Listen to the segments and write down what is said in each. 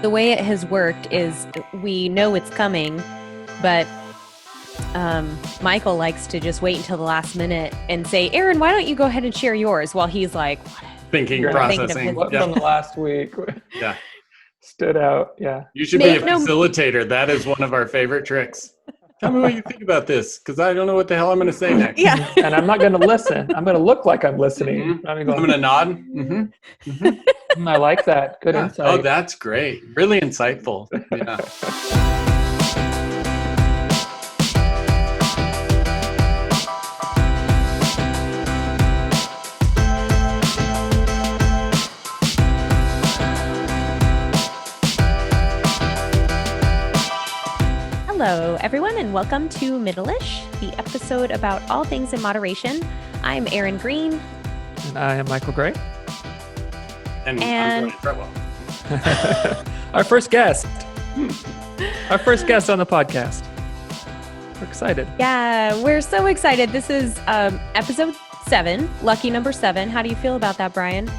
the way it has worked is we know it's coming, but Michael likes to just wait until the last minute and say, Aaron, why don't you go ahead and share yours? While he's like, thinking, processing. What from the last week stood out. Yeah. You should be a facilitator. That is one of our favorite tricks. Tell me what you think about this, because I don't know what the hell I'm going to say next. Yeah. And I'm not going to listen. I'm going to look like I'm listening. I'm going to nod. I like that. Good insight. Oh, that's great. Really insightful. Yeah. Hello, everyone, and welcome to Middleish, the episode about all things in moderation. I'm Erin Green. And I am Michael Gray. And I'm Fretwell. Our first guest. Our first guest on the podcast. We're excited. Yeah, we're so excited. This is episode 7, lucky number 7. How do you feel about that, Brian?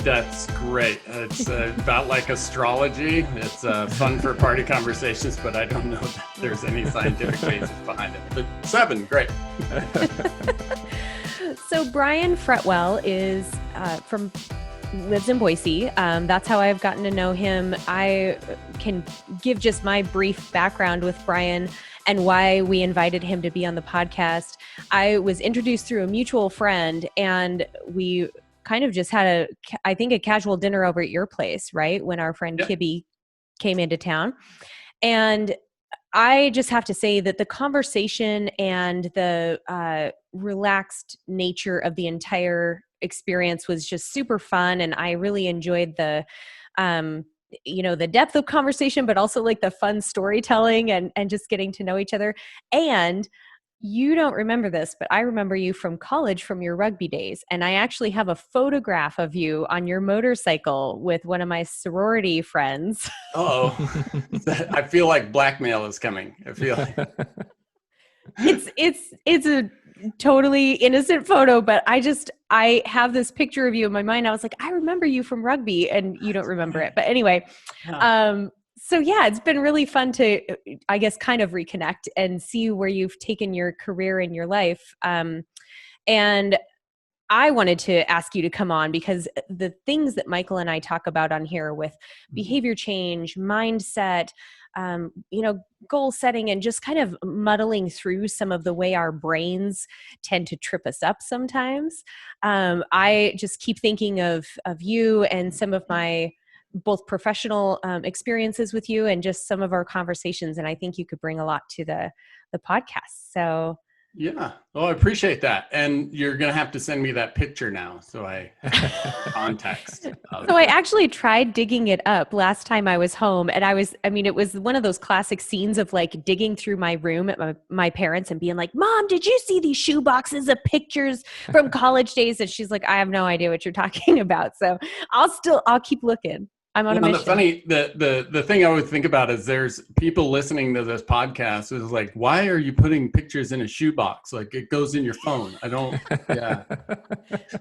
That's great. It's about like astrology. It's fun for party conversations, but I don't know that there's any scientific basis behind it. But 7, great. So Brian Fretwell is lives in Boise. That's how I've gotten to know him. I can give just my brief background with Brian and why we invited him to be on the podcast. I was introduced through a mutual friend, and we kind of just had a casual dinner over at your place, right? When our friend Kibby came into town. And I just have to say that the conversation and the relaxed nature of the entire experience was just super fun. And I really enjoyed the depth of conversation, but also like the fun storytelling and just getting to know each other. And you don't remember this, but I remember you from college, from your rugby days. And I actually have a photograph of you on your motorcycle with one of my sorority friends. Oh, I feel like blackmail is coming. I feel like it's a totally innocent photo, but I have this picture of you in my mind. I was like, I remember you from rugby, and you don't remember it. But anyway, so yeah, it's been really fun to, I guess, kind of reconnect and see where you've taken your career in your life. And I wanted to ask you to come on because the things that Michael and I talk about on here with behavior change, mindset, goal setting, and just kind of muddling through some of the way our brains tend to trip us up sometimes. I just keep thinking of you and some of my both professional experiences with you and just some of our conversations. And I think you could bring a lot to the podcast. So yeah. Well, I appreciate that. And you're going to have to send me that picture now. So I context. So I actually tried digging it up last time I was home. And it was one of those classic scenes of like digging through my room at my parents and being like, Mom, did you see these shoe boxes of pictures from college days? And she's like, I have no idea what you're talking about. So I'll keep looking. I'm on a mission. The thing I would think about is there's people listening to this podcast who's like, why are you putting pictures in a shoebox? Like it goes in your phone.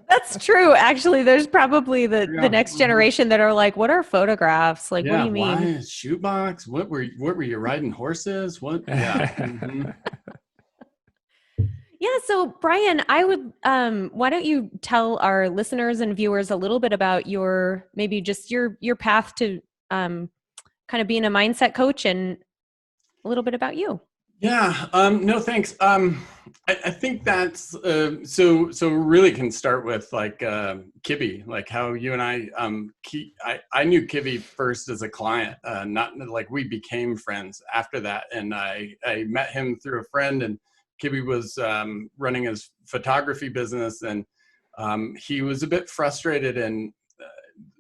That's true. Actually, there's probably the next generation that are like, what are photographs? Like, what do you mean? Why is shoebox? What were you riding horses? What? Yeah. Mm-hmm. Yeah. So Brian, I would, why don't you tell our listeners and viewers a little bit about your path to kind of being a mindset coach and a little bit about you. Yeah. No, thanks. I think that's, so really can start with like, Kibby, like how you and I knew Kibby first as a client, not like we became friends after that. And I met him through a friend, and Kibby was running his photography business, and he was a bit frustrated, and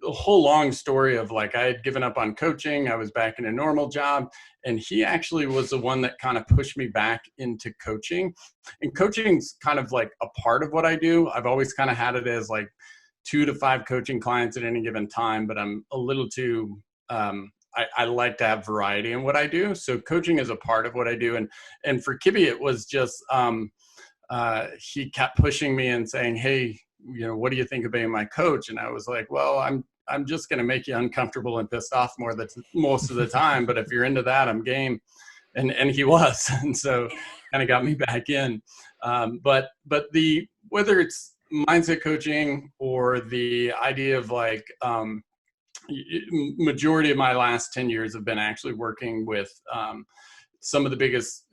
a whole long story of like, I had given up on coaching. I was back in a normal job, and he actually was the one that kind of pushed me back into coaching. And coaching's kind of like a part of what I do. I've always kind of had it as like 2 to 5 coaching clients at any given time, but I'm a little too, I like to have variety in what I do. So coaching is a part of what I do. And for Kibby, it was just, he kept pushing me and saying, hey, what do you think of being my coach? And I was like, well, I'm just going to make you uncomfortable and pissed off most of the time. But if you're into that, I'm game. And he was. And so kind of got me back in. But whether it's mindset coaching or the idea of like, majority of my last 10 years have been actually working with some of the biggest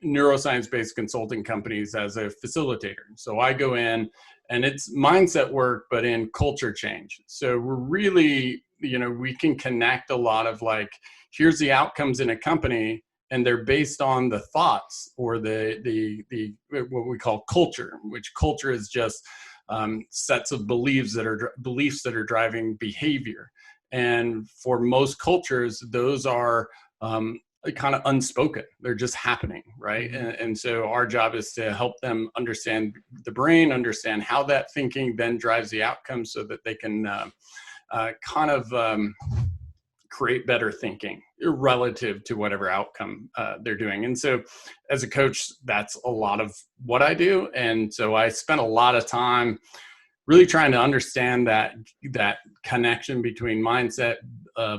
neuroscience-based consulting companies as a facilitator. So I go in and it's mindset work, but in culture change. So we're really, we can connect a lot of like, here's the outcomes in a company, and they're based on the thoughts or the what we call culture, which culture is just sets of beliefs that are driving behavior. And for most cultures, those are kind of unspoken. They're just happening, right? And so our job is to help them understand the brain, understand how that thinking then drives the outcome, so that they can create better thinking relative to whatever outcome they're doing. And so as a coach, that's a lot of what I do. And so I spent a lot of time really trying to understand that connection between mindset,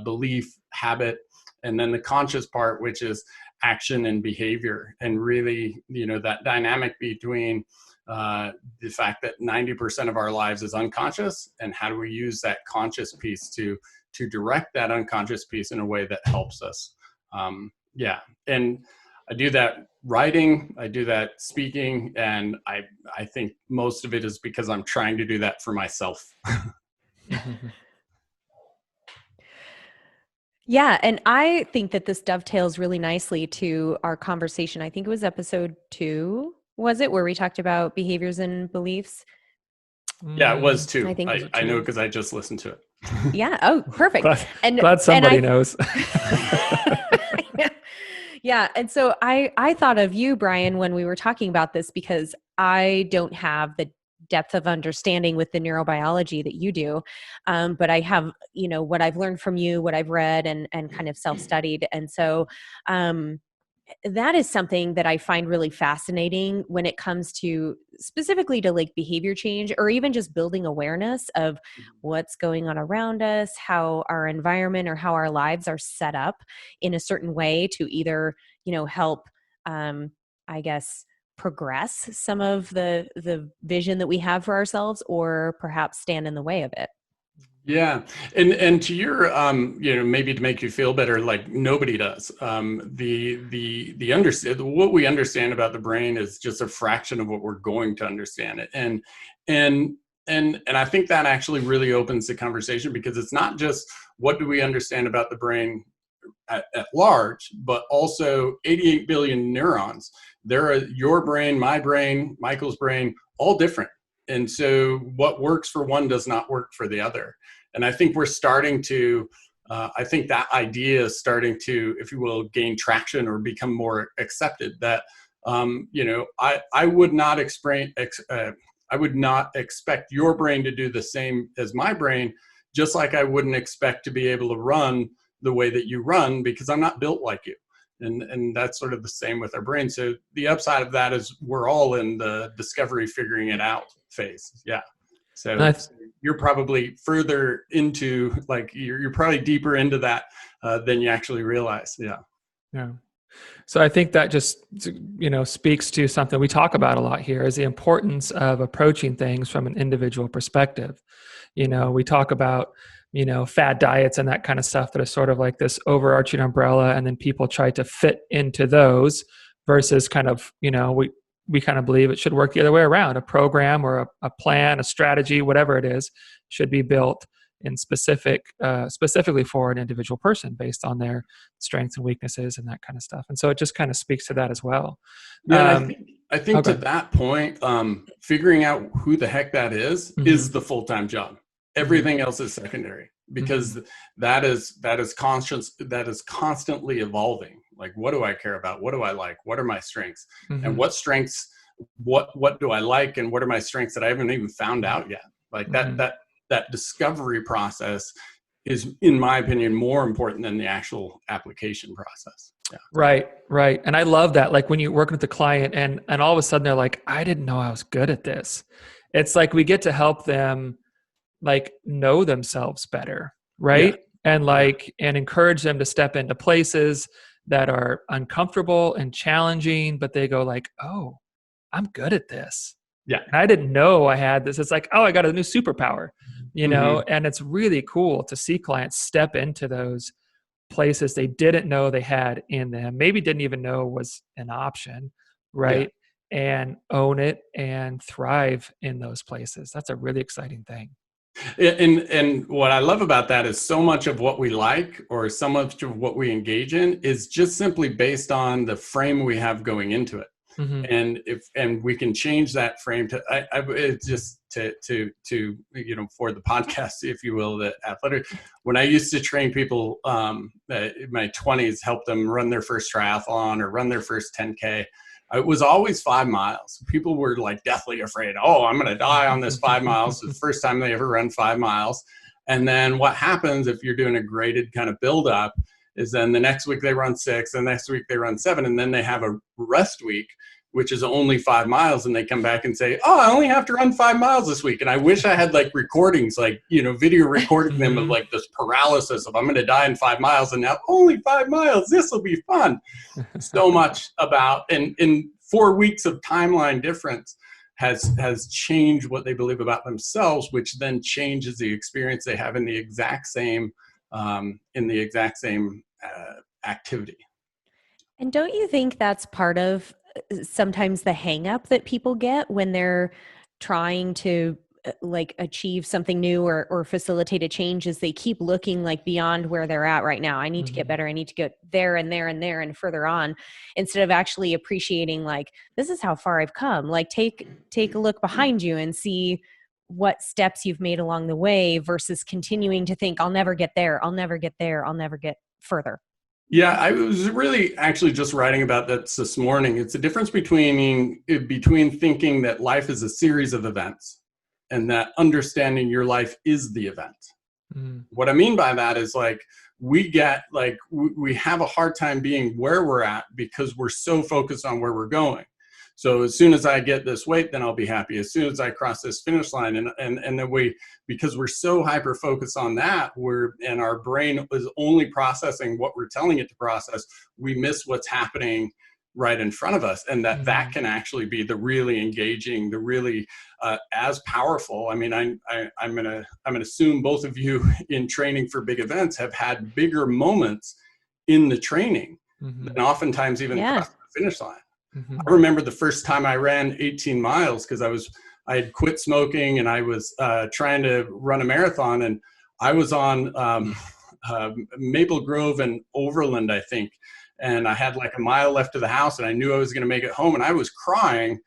belief, habit, and then the conscious part, which is action and behavior. And really, that dynamic between the fact that 90% of our lives is unconscious, and how do we use that conscious piece to direct that unconscious piece in a way that helps us. And I do that writing, I do that speaking, and I think most of it is because I'm trying to do that for myself. Yeah. And I think that this dovetails really nicely to our conversation. I think it was episode 2, was it, where we talked about behaviors and beliefs? Yeah, it was 2. I know because I just listened to it. Yeah. Oh, perfect. Glad somebody knows. Yeah. And so I thought of you, Brian, when we were talking about this, because I don't have the depth of understanding with the neurobiology that you do. But I have, what I've learned from you, what I've read and kind of self-studied. And so that is something that I find really fascinating when it comes to specifically to like behavior change, or even just building awareness of what's going on around us, how our environment or how our lives are set up in a certain way to either, help, I guess, progress some of the vision that we have for ourselves, or perhaps stand in the way of it. Yeah. And to your, maybe to make you feel better, like nobody does. The understand, what we understand about the brain is just a fraction of what we're going to understand it. And I think that actually really opens the conversation, because it's not just what do we understand about the brain at large, but also 88 billion neurons. There are your brain, my brain, Michael's brain, all different. And so what works for one does not work for the other. And I think we're starting to, I think that idea is starting to, if you will, gain traction or become more accepted, that, I would not expect your brain to do the same as my brain, just like I wouldn't expect to be able to run the way that you run, because I'm not built like you. And that's sort of the same with our brain. So the upside of that is we're all in the discovery, figuring it out phase. Yeah. So you're probably further into, like, you're probably deeper into that than you actually realize. Yeah. Yeah. So I think that just, speaks to something we talk about a lot here, is the importance of approaching things from an individual perspective. We talk about, fad diets and that kind of stuff that are sort of like this overarching umbrella, and then people try to fit into those versus kind of, we kind of believe it should work the other way around. A program or a plan, a strategy, whatever it is, should be built in specifically for an individual person based on their strengths and weaknesses and that kind of stuff. And so it just kind of speaks to that as well. Yeah, I think to that point, figuring out who the heck that is the full-time job. Everything else is secondary, because that is constantly evolving. Like, what do I care about? What do I like? What are my strengths? And what strengths, what do I like? And what are my strengths that I haven't even found out yet? Like that discovery process is, in my opinion, more important than the actual application process. Yeah. Right. And I love that. Like when you're working with the client and all of a sudden they're like, I didn't know I was good at this. It's like we get to help them like know themselves better, right? And like, and encourage them to step into places that are uncomfortable and challenging, but they go like, oh, I'm good at this. Yeah. And I didn't know I had this. It's like, oh, I got a new superpower, you know? And it's really cool to see clients step into those places they didn't know they had in them, maybe didn't even know was an option, right? And own it and thrive in those places. That's a really exciting thing. And what I love about that is so much of what we like, or so much of what we engage in, is just simply based on the frame we have going into it. And we can change that frame to it's just to you know, for the podcast, if you will, the athletic. When I used to train people in my 20s, help them run their first triathlon or run their first 10K, it was always 5 miles. People were like deathly afraid. Oh, I'm going to die on this 5 miles. It's the first time they ever run 5 miles. And then what happens if you're doing a graded kind of build up is then the next week they run 6, and next week they run 7, and then they have a rest week, which is only 5 miles, and they come back and say, oh, I only have to run 5 miles this week. And I wish I had like recordings, like, you know, video recording them of like this paralysis of I'm going to die in 5 miles, and now only 5 miles, this will be fun. So much about, and in 4 weeks of timeline difference has changed what they believe about themselves, which then changes the experience they have in the exact same activity. And don't you think that's part of sometimes the hang up that people get when they're trying to like achieve something new or facilitate a change, is they keep looking like beyond where they're at right now. I need to get better. I need to get there and there and there and further on, instead of actually appreciating like, this is how far I've come. Like take a look behind you and see what steps you've made along the way, versus continuing to think, I'll never get there. I'll never get there. I'll never get further. Yeah, I was really actually just writing about that this morning. It's a difference between thinking that life is a series of events and that understanding your life is the event. What I mean by that is like, we have a hard time being where we're at because we're so focused on where we're going. So as soon as I get this weight, then I'll be happy. As soon as I cross this finish line, and then because we're so hyper focused on that, and our brain is only processing what we're telling it to process, we miss what's happening right in front of us, and that can actually be the really engaging, the really as powerful. I mean, I'm gonna assume both of you in training for big events have had bigger moments in the training than oftentimes even across the finish line. I remember the first time I ran 18 miles because I had quit smoking and I was trying to run a marathon, and I was on Maple Grove and Overland, I think. And I had like a mile left to the house, and I knew I was going to make it home. And I was crying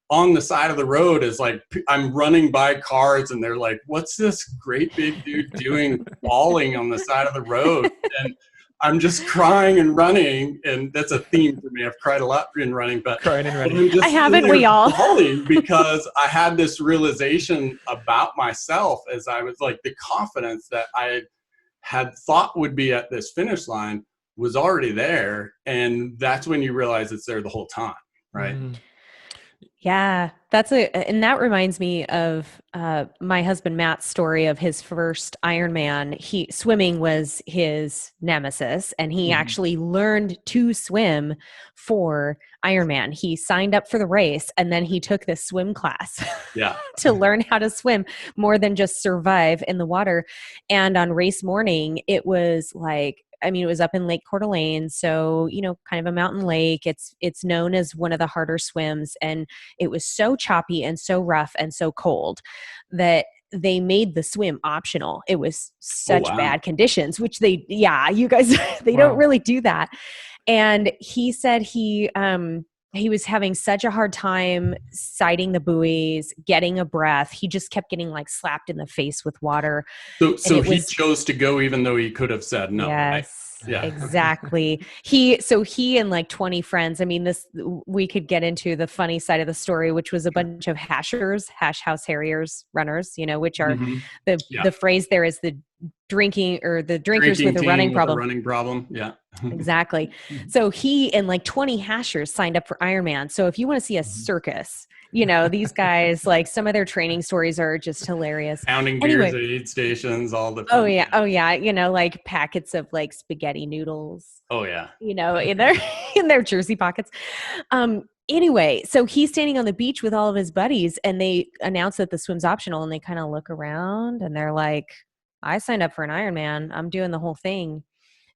on the side of the road as like I'm running by cars, and they're like, what's this great big dude doing bawling on the side of the road? And I'm just crying and running, and that's a theme for me. I've cried a lot in running, but crying and running. I haven't, we all. Bawling because I had this realization about myself as I was like, the confidence that I had thought would be at this finish line was already there, and that's when you realize it's there the whole time, right? Yeah, and that reminds me of my husband Matt's story of his first Ironman. Swimming was his nemesis, and he actually learned to swim for Ironman. He signed up for the race, and then he took this swim class to learn how to swim more than just survive in the water. And on race morning, it was like, it was up in Lake Coeur d'Alene, so, kind of a mountain lake. It's known as one of the harder swims, and it was so choppy and so rough and so cold that they made the swim optional. It was such bad conditions, which you guys, they don't really do that. And he said he was having such a hard time sighting the buoys, getting a breath. He just kept getting like slapped in the face with water. So he chose to go even though he could have said no. Yes, right? Yeah, exactly. He and like 20 friends. We could get into the funny side of the story, which was a bunch of hash house harriers runners, which are the phrase there is the drinking or the drinkers with a running problem. Yeah. Exactly. So he and like 20 hashers signed up for Ironman. So if you want to see a circus, these guys, like some of their training stories are just hilarious. Pounding beers Anyway, at aid stations, all the oh fun. yeah, oh yeah, like packets of like spaghetti noodles, Oh yeah. in their in their jersey pockets. Anyway, so he's standing on the beach with all of his buddies and they announce that the swim's optional and they kind of look around and they're like, I signed up for an Ironman. I'm doing the whole thing.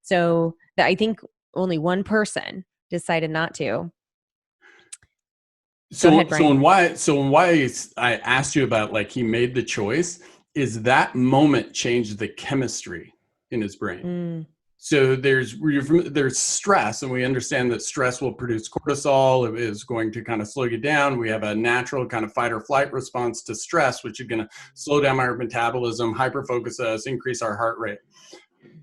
So I think only one person decided not to. Go ahead, Brian. Why I asked you about like he made the choice is that moment changed the chemistry in his brain. So there's stress, and we understand that stress will produce cortisol. It is going to kind of slow you down. We have a natural kind of fight or flight response to stress, which is going to slow down our metabolism, hyperfocus us, increase our heart rate.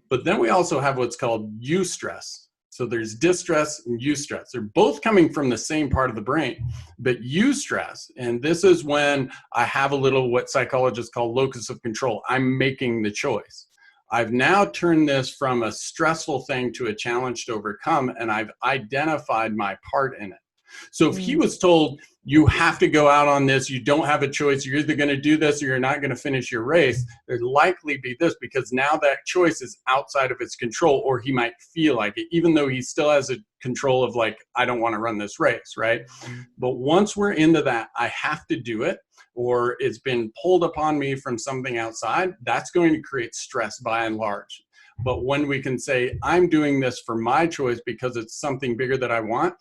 But then we also have what's called eustress. So there's distress and eustress. They're both coming from the same part of the brain, but eustress, and this is when I have a little what psychologists call locus of control. I'm making the choice. I've now turned this from a stressful thing to a challenge to overcome, and I've identified my part in it. So if he was told, you have to go out on this, you don't have a choice, you're either going to do this or you're not going to finish your race, there'd likely be this, because now that choice is outside of his control, or he might feel like it, even though he still has a control of like, I don't want to run this race, right? But once we're into that, I have to do it, or it's been pulled upon me from something outside, that's going to create stress by and large. But when we can say, I'm doing this for my choice because it's something bigger that I want,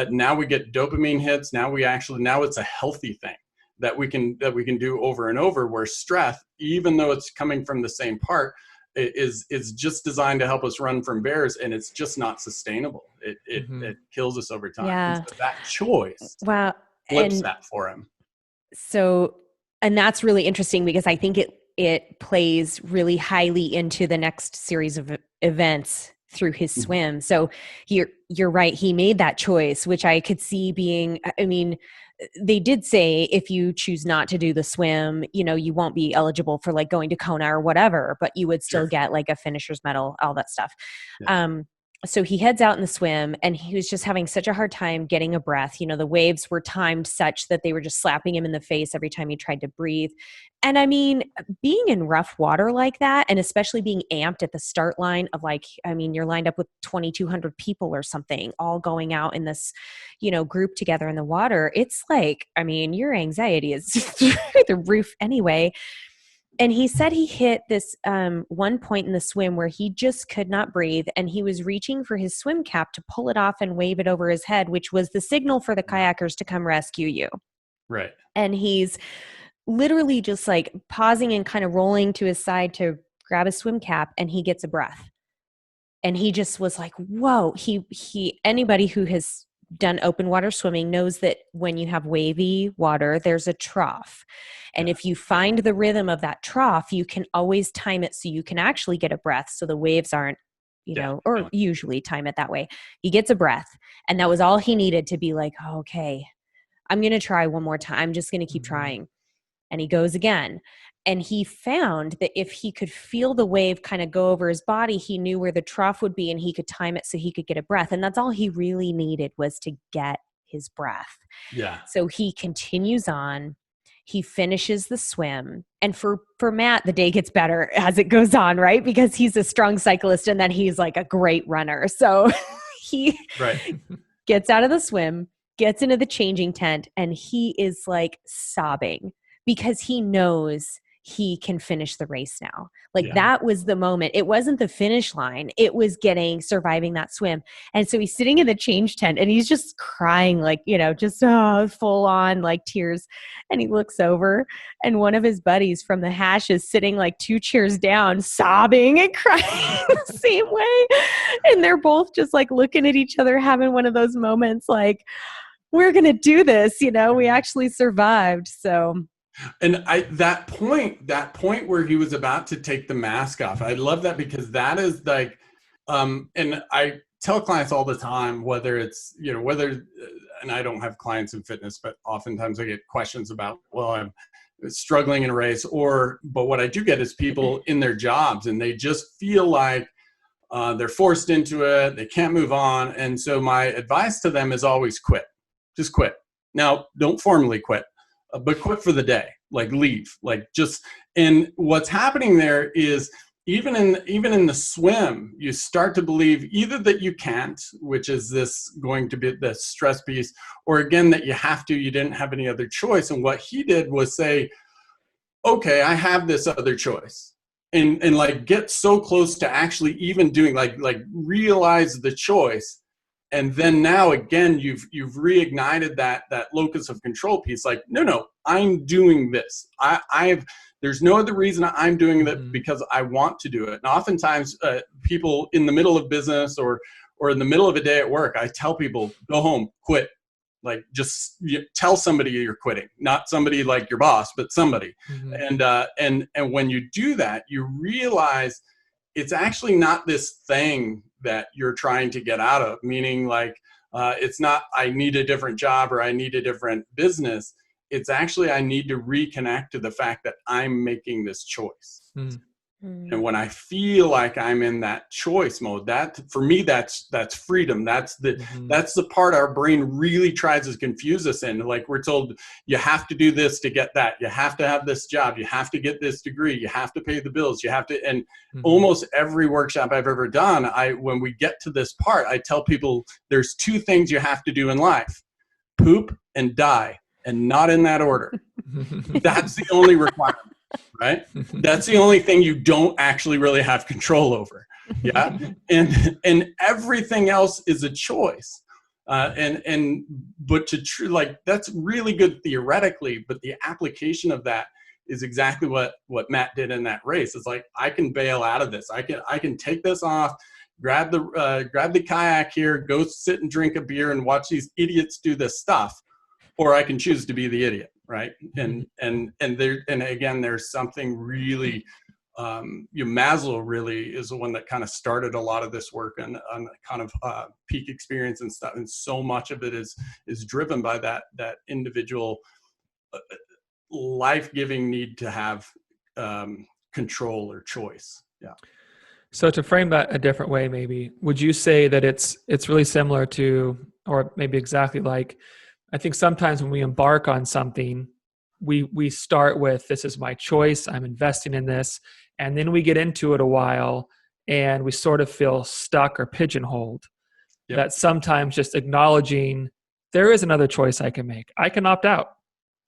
now we get dopamine hits. Now it's a healthy thing that we can do over and over, where stress, even though it's coming from the same part, is just designed to help us run from bears, and it's just not sustainable. It kills us over time. Yeah. And so that choice flips that for him. So, and that's really interesting because I think it plays really highly into the next series of events through his swim. So you're right. He made that choice, which I could see being, I mean, they did say if you choose not to do the swim, you won't be eligible for like going to Kona or whatever, but you would still get like a finisher's medal, all that stuff. Yeah. So he heads out in the swim and he was just having such a hard time getting a breath. The waves were timed such that they were just slapping him in the face every time he tried to breathe. And I mean, being in rough water like that, and especially being amped at the start line of you're lined up with 2,200 people or something, all going out in this, group together in the water. It's like, your anxiety is through the roof anyway. And he said he hit this one point in the swim where he just could not breathe, and he was reaching for his swim cap to pull it off and wave it over his head, which was the signal for the kayakers to come rescue you. Right. And he's literally just like pausing and kind of rolling to his side to grab his swim cap, and he gets a breath. And he just was like, whoa. Anybody who has done open water swimming knows that when you have wavy water, there's a trough. And if you find the rhythm of that trough, you can always time it so you can actually get a breath so the waves aren't, or usually time it that way. He gets a breath. And that was all he needed to be like, oh, okay, I'm going to try one more time. I'm just going to keep trying. And he goes again. And he found that if he could feel the wave kind of go over his body, he knew where the trough would be and he could time it so he could get a breath. And that's all he really needed, was to get his breath. Yeah. So he continues on. He finishes the swim. And for Matt, the day gets better as it goes on, right? Because he's a strong cyclist and then he's like a great runner. So he gets out of the swim, gets into the changing tent, and he is like sobbing because he knows he can finish the race now. That was the moment. It wasn't the finish line. It was surviving that swim. And so he's sitting in the change tent and he's just crying, just full on like tears. And he looks over and one of his buddies from the hash is sitting like 2 chairs down, sobbing and crying the same way. And they're both just like looking at each other, having one of those moments like, we're going to do this. We actually survived. So. And that point where he was about to take the mask off, I love that, because that is like, and I tell clients all the time, whether it's, and I don't have clients in fitness, but oftentimes I get questions about, well, I'm struggling in a race, but what I do get is people in their jobs and they just feel like, They're forced into it. They can't move on. And so my advice to them is always quit. Just quit. Now, don't formally quit, but quit for the day. Like leave. Like just. And what's happening there is even in the swim, you start to believe either that you can't, which is this going to be the stress piece, or again that you have to. You didn't have any other choice. And what he did was say, okay, I have this other choice. And like get so close to actually even doing like realize the choice. And then now again, you've reignited that locus of control piece. Like, no, I'm doing this. There's no other reason I'm doing that because I want to do it. And oftentimes people in the middle of business or in the middle of a day at work, I tell people, go home, quit. Like just tell somebody you're quitting, not somebody like your boss, but somebody. And when you do that, you realize it's actually not this thing that you're trying to get out of, meaning like it's not I need a different job or I need a different business. It's actually I need to reconnect to the fact that I'm making this choice. And when I feel like I'm in that choice mode, that for me, that's freedom. That's the part our brain really tries to confuse us in. Like we're told you have to do this to get that. You have to have this job. You have to get this degree. You have to pay the bills. You have to. And almost every workshop I've ever done, when we get to this part, I tell people there's two things you have to do in life: poop and die, and not in that order. That's the only requirement. Right? That's the only thing you don't actually really have control over. Yeah. And everything else is a choice. But like, that's really good theoretically, but the application of that is exactly what Matt did in that race. It's like, I can bail out of this. I can take this off, grab the kayak here, go sit and drink a beer and watch these idiots do this stuff, or I can choose to be the idiot. Right. And again, there's something really, Maslow really is the one that kind of started a lot of this work on kind of peak experience and stuff. And so much of it is driven by that individual life-giving need to have control or choice. Yeah. So to frame that a different way, maybe, would you say that it's really similar to, or maybe exactly like, I think sometimes when we embark on something, we start with, this is my choice, I'm investing in this, and then we get into it a while and we sort of feel stuck or pigeonholed. Yep. That sometimes just acknowledging there is another choice I can make. I can opt out.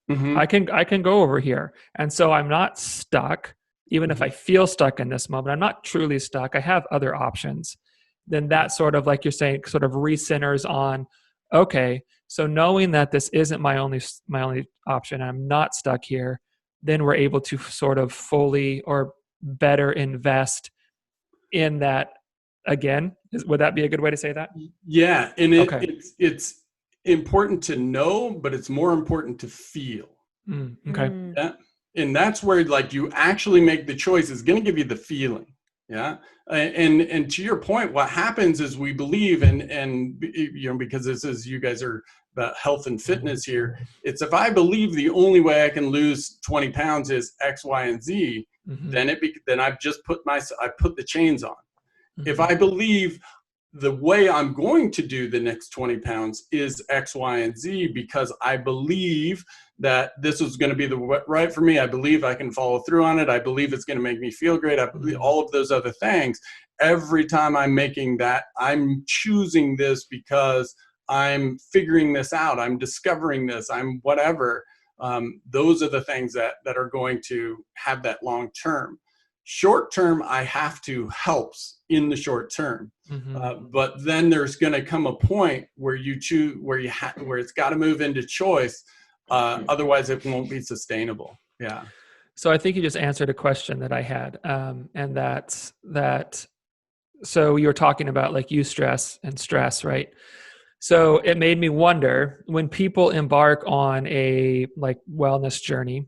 I can go over here. And so I'm not stuck, even if I feel stuck in this moment. I'm not truly stuck. I have other options. Then that sort of, like you're saying, sort of recenters on, okay, so knowing that this isn't my only option, and I'm not stuck here, then we're able to sort of fully or better invest in that again. Would that be a good way to say that? Yeah, and it's important to know, but it's more important to feel. Okay. Yeah, and that's where like you actually make the choice is going to give you the feeling. Yeah. And to your point, what happens is we believe, and because this is, you guys are about health and fitness here. It's if I believe the only way I can lose 20 pounds is X, Y, and Z, then I've just I put the chains on. If I believe the way I'm going to do the next 20 pounds is X, Y, and Z, because I believe that this is going to be the right for me. I believe I can follow through on it. I believe it's going to make me feel great. I believe all of those other things. Every time I'm making that, I'm choosing this because I'm figuring this out. I'm discovering this. I'm whatever. Those are the things that are going to have that long term. Short term, I have to helps in the short term, but then there's going to come a point where you choose, where it's got to move into choice. Otherwise, it won't be sustainable. Yeah. So I think you just answered a question that I had, and that's that. So you were talking about like eustress and stress, right? So it made me wonder, when people embark on a like wellness journey,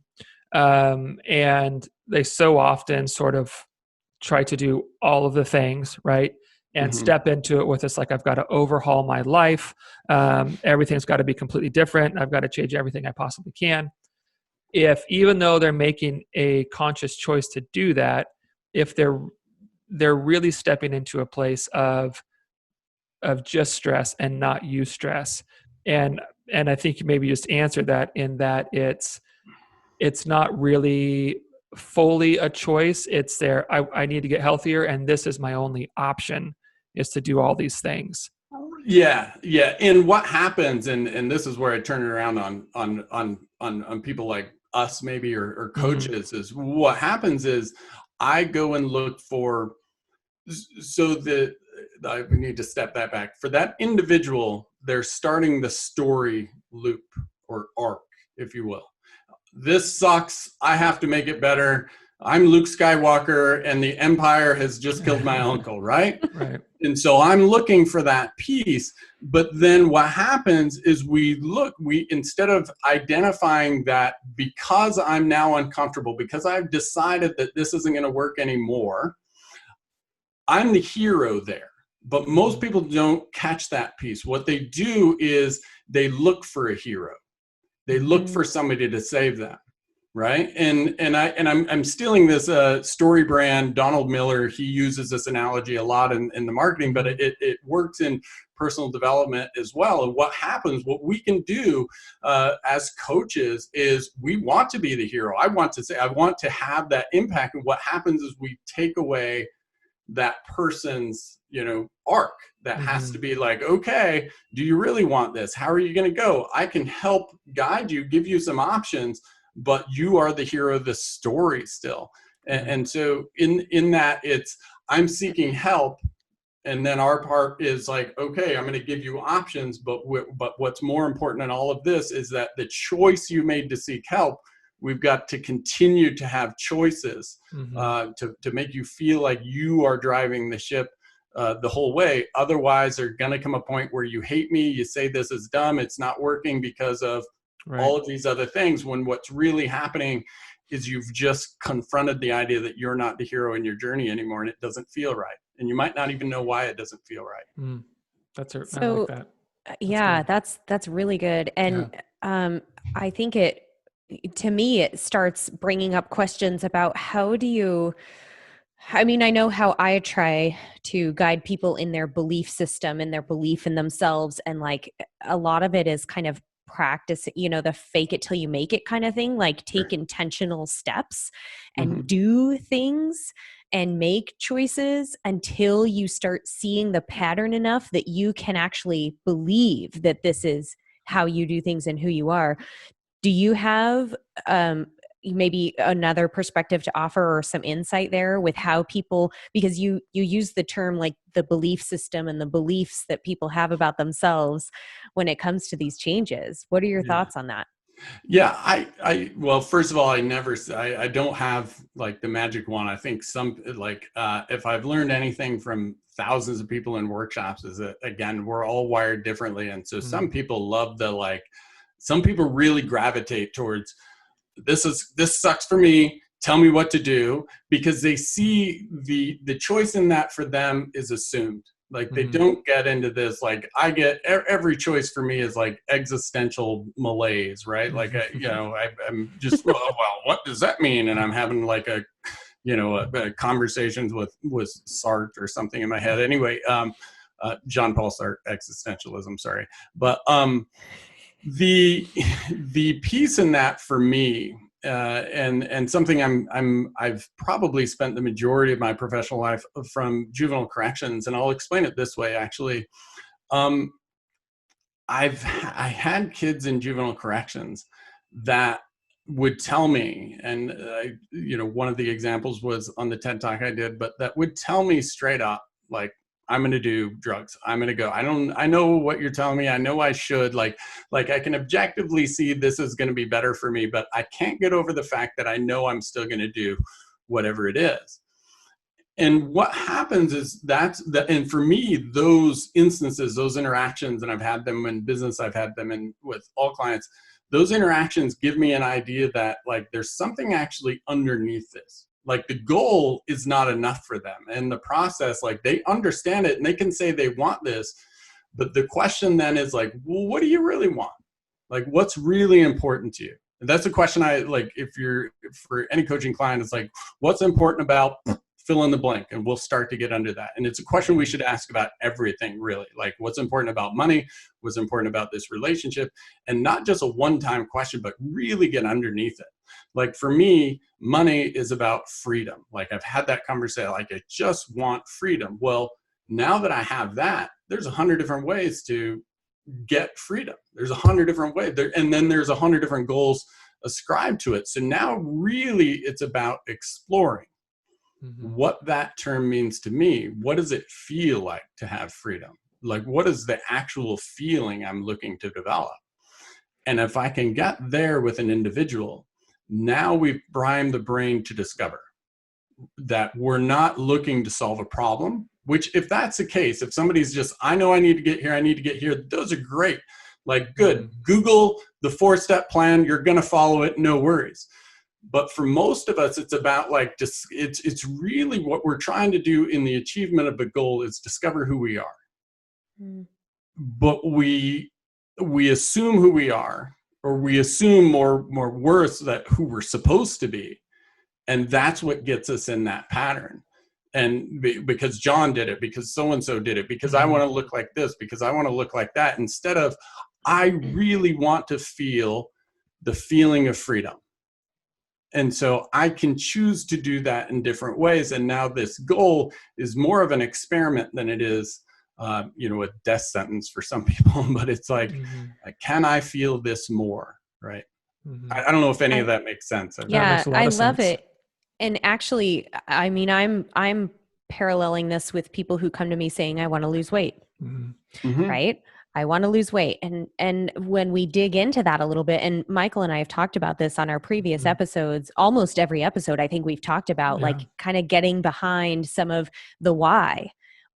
and they so often sort of try to do all of the things, right? And step into it with this, like, I've got to overhaul my life. Everything's got to be completely different. I've got to change everything I possibly can. If, even though they're making a conscious choice to do that, if they're they're really stepping into a place of just stress and not eustress. And I think you maybe just answered that in that it's not really fully a choice. It's there, I need to get healthier, and this is my only option, is to do all these things. Yeah. And what happens, and this is where I turn it around on people like us maybe, or coaches, is what happens is I go and look for, so I need to step that back. For that individual, they're starting the story loop or arc, if you will. This sucks. I have to make it better. I'm Luke Skywalker and the Empire has just killed my uncle, right? Right. And so I'm looking for that piece. But then what happens is we instead of identifying that, because I'm now uncomfortable, because I've decided that this isn't going to work anymore, I'm the hero there. But most people don't catch that piece. What they do is they look for a hero. They look for somebody to save them, right? And I'm stealing this story brand. Donald Miller, he uses this analogy a lot in the marketing, but it works in personal development as well. And what happens, what we can do as coaches is we want to be the hero. I want to have that impact. And what happens is we take away that person's, arc. That has to be like, okay, do you really want this? How are you going to go? I can help guide you, give you some options, but you are the hero of the story still. And so in that, it's, I'm seeking help. And then our part is like, okay, I'm going to give you options, but what's more important in all of this is that the choice you made to seek help, we've got to continue to have choices to make you feel like you are driving the ship the whole way. Otherwise, there's going to come a point where you hate me. You say this is dumb. It's not working because of all of these other things, when what's really happening is you've just confronted the idea that you're not the hero in your journey anymore, and it doesn't feel right. And you might not even know why it doesn't feel right. I like that. That's really good. And I think to me, it starts bringing up questions about I know how I try to guide people in their belief system and their belief in themselves. And like a lot of it is kind of practice, the fake it till you make it kind of thing, like take intentional steps and do things and make choices until you start seeing the pattern enough that you can actually believe that this is how you do things and who you are. Do you have maybe another perspective to offer, or some insight there with how people, because you use the term like the belief system and the beliefs that people have about themselves when it comes to these changes? What are your thoughts on that? Yeah, well, first of all, I don't have like the magic wand. I think if I've learned anything from thousands of people in workshops is that, again, we're all wired differently. And so some people love some people really gravitate towards, this sucks for me, tell me what to do, because they see the choice in that for them is assumed. Like they don't get into this, like I get every choice for me is like existential malaise, right? Like, I'm just, well, what does that mean? And I'm having like a conversations with Sartre or something in my head. Anyway, John Paul Sartre, existentialism, sorry. But the piece in that for me, and something I've probably spent the majority of my professional life from juvenile corrections, and I'll explain it this way. Actually, I had kids in juvenile corrections that would tell me, and one of the examples was on the TED Talk I did, but that would tell me straight up, like, I'm going to do drugs. I'm going to go. I know what you're telling me. I know I should, like I can objectively see this is going to be better for me, but I can't get over the fact that I know I'm still going to do whatever it is. And what happens is and for me, those instances, those interactions, and I've had them in business, I've had them with all clients, those interactions give me an idea that like, there's something actually underneath this. Like the goal is not enough for them. And the process, like they understand it and they can say they want this. But the question then is like, well, what do you really want? Like, what's really important to you? And that's a question I like, for any coaching client, it's like, what's important about fill in the blank, and we'll start to get under that. And it's a question we should ask about everything, really. Like, what's important about money? What's important about this relationship? And not just a one-time question, but really get underneath it. Like, for me, money is about freedom. Like, I've had that conversation, like, I just want freedom. Well, now that I have that, there's 100 different ways to get freedom. There's 100 different ways there, and then there's 100 different goals ascribed to it. So now really it's about exploring what that term means to me. What does it feel like to have freedom? Like, what is the actual feeling I'm looking to develop? And if I can get there with an individual, now we've primed the brain to discover that we're not looking to solve a problem, which, if that's the case, if somebody's just, I know I need to get here, those are great. Like, good. Google the 4-step plan. You're going to follow it. No worries. But for most of us, it's about like, just, it's really what we're trying to do in the achievement of a goal is discover who we are. But we assume who we are, or we assume more worse that who we're supposed to be. And that's what gets us in that pattern. And because John did it, because so-and-so did it, because I want to look like this, because I want to look like that, instead of, I really want to feel the feeling of freedom. And so I can choose to do that in different ways. And now this goal is more of an experiment than it is, a death sentence for some people. But it's like, can I feel this more? Right. I don't know if any of that makes sense. Yeah, I love it. And actually, I mean, I'm paralleling this with people who come to me saying, I want to lose weight, right? I want to lose weight. And when we dig into that a little bit, and Michael and I have talked about this on our previous episodes, almost every episode, I think we've talked about like kind of getting behind some of the why.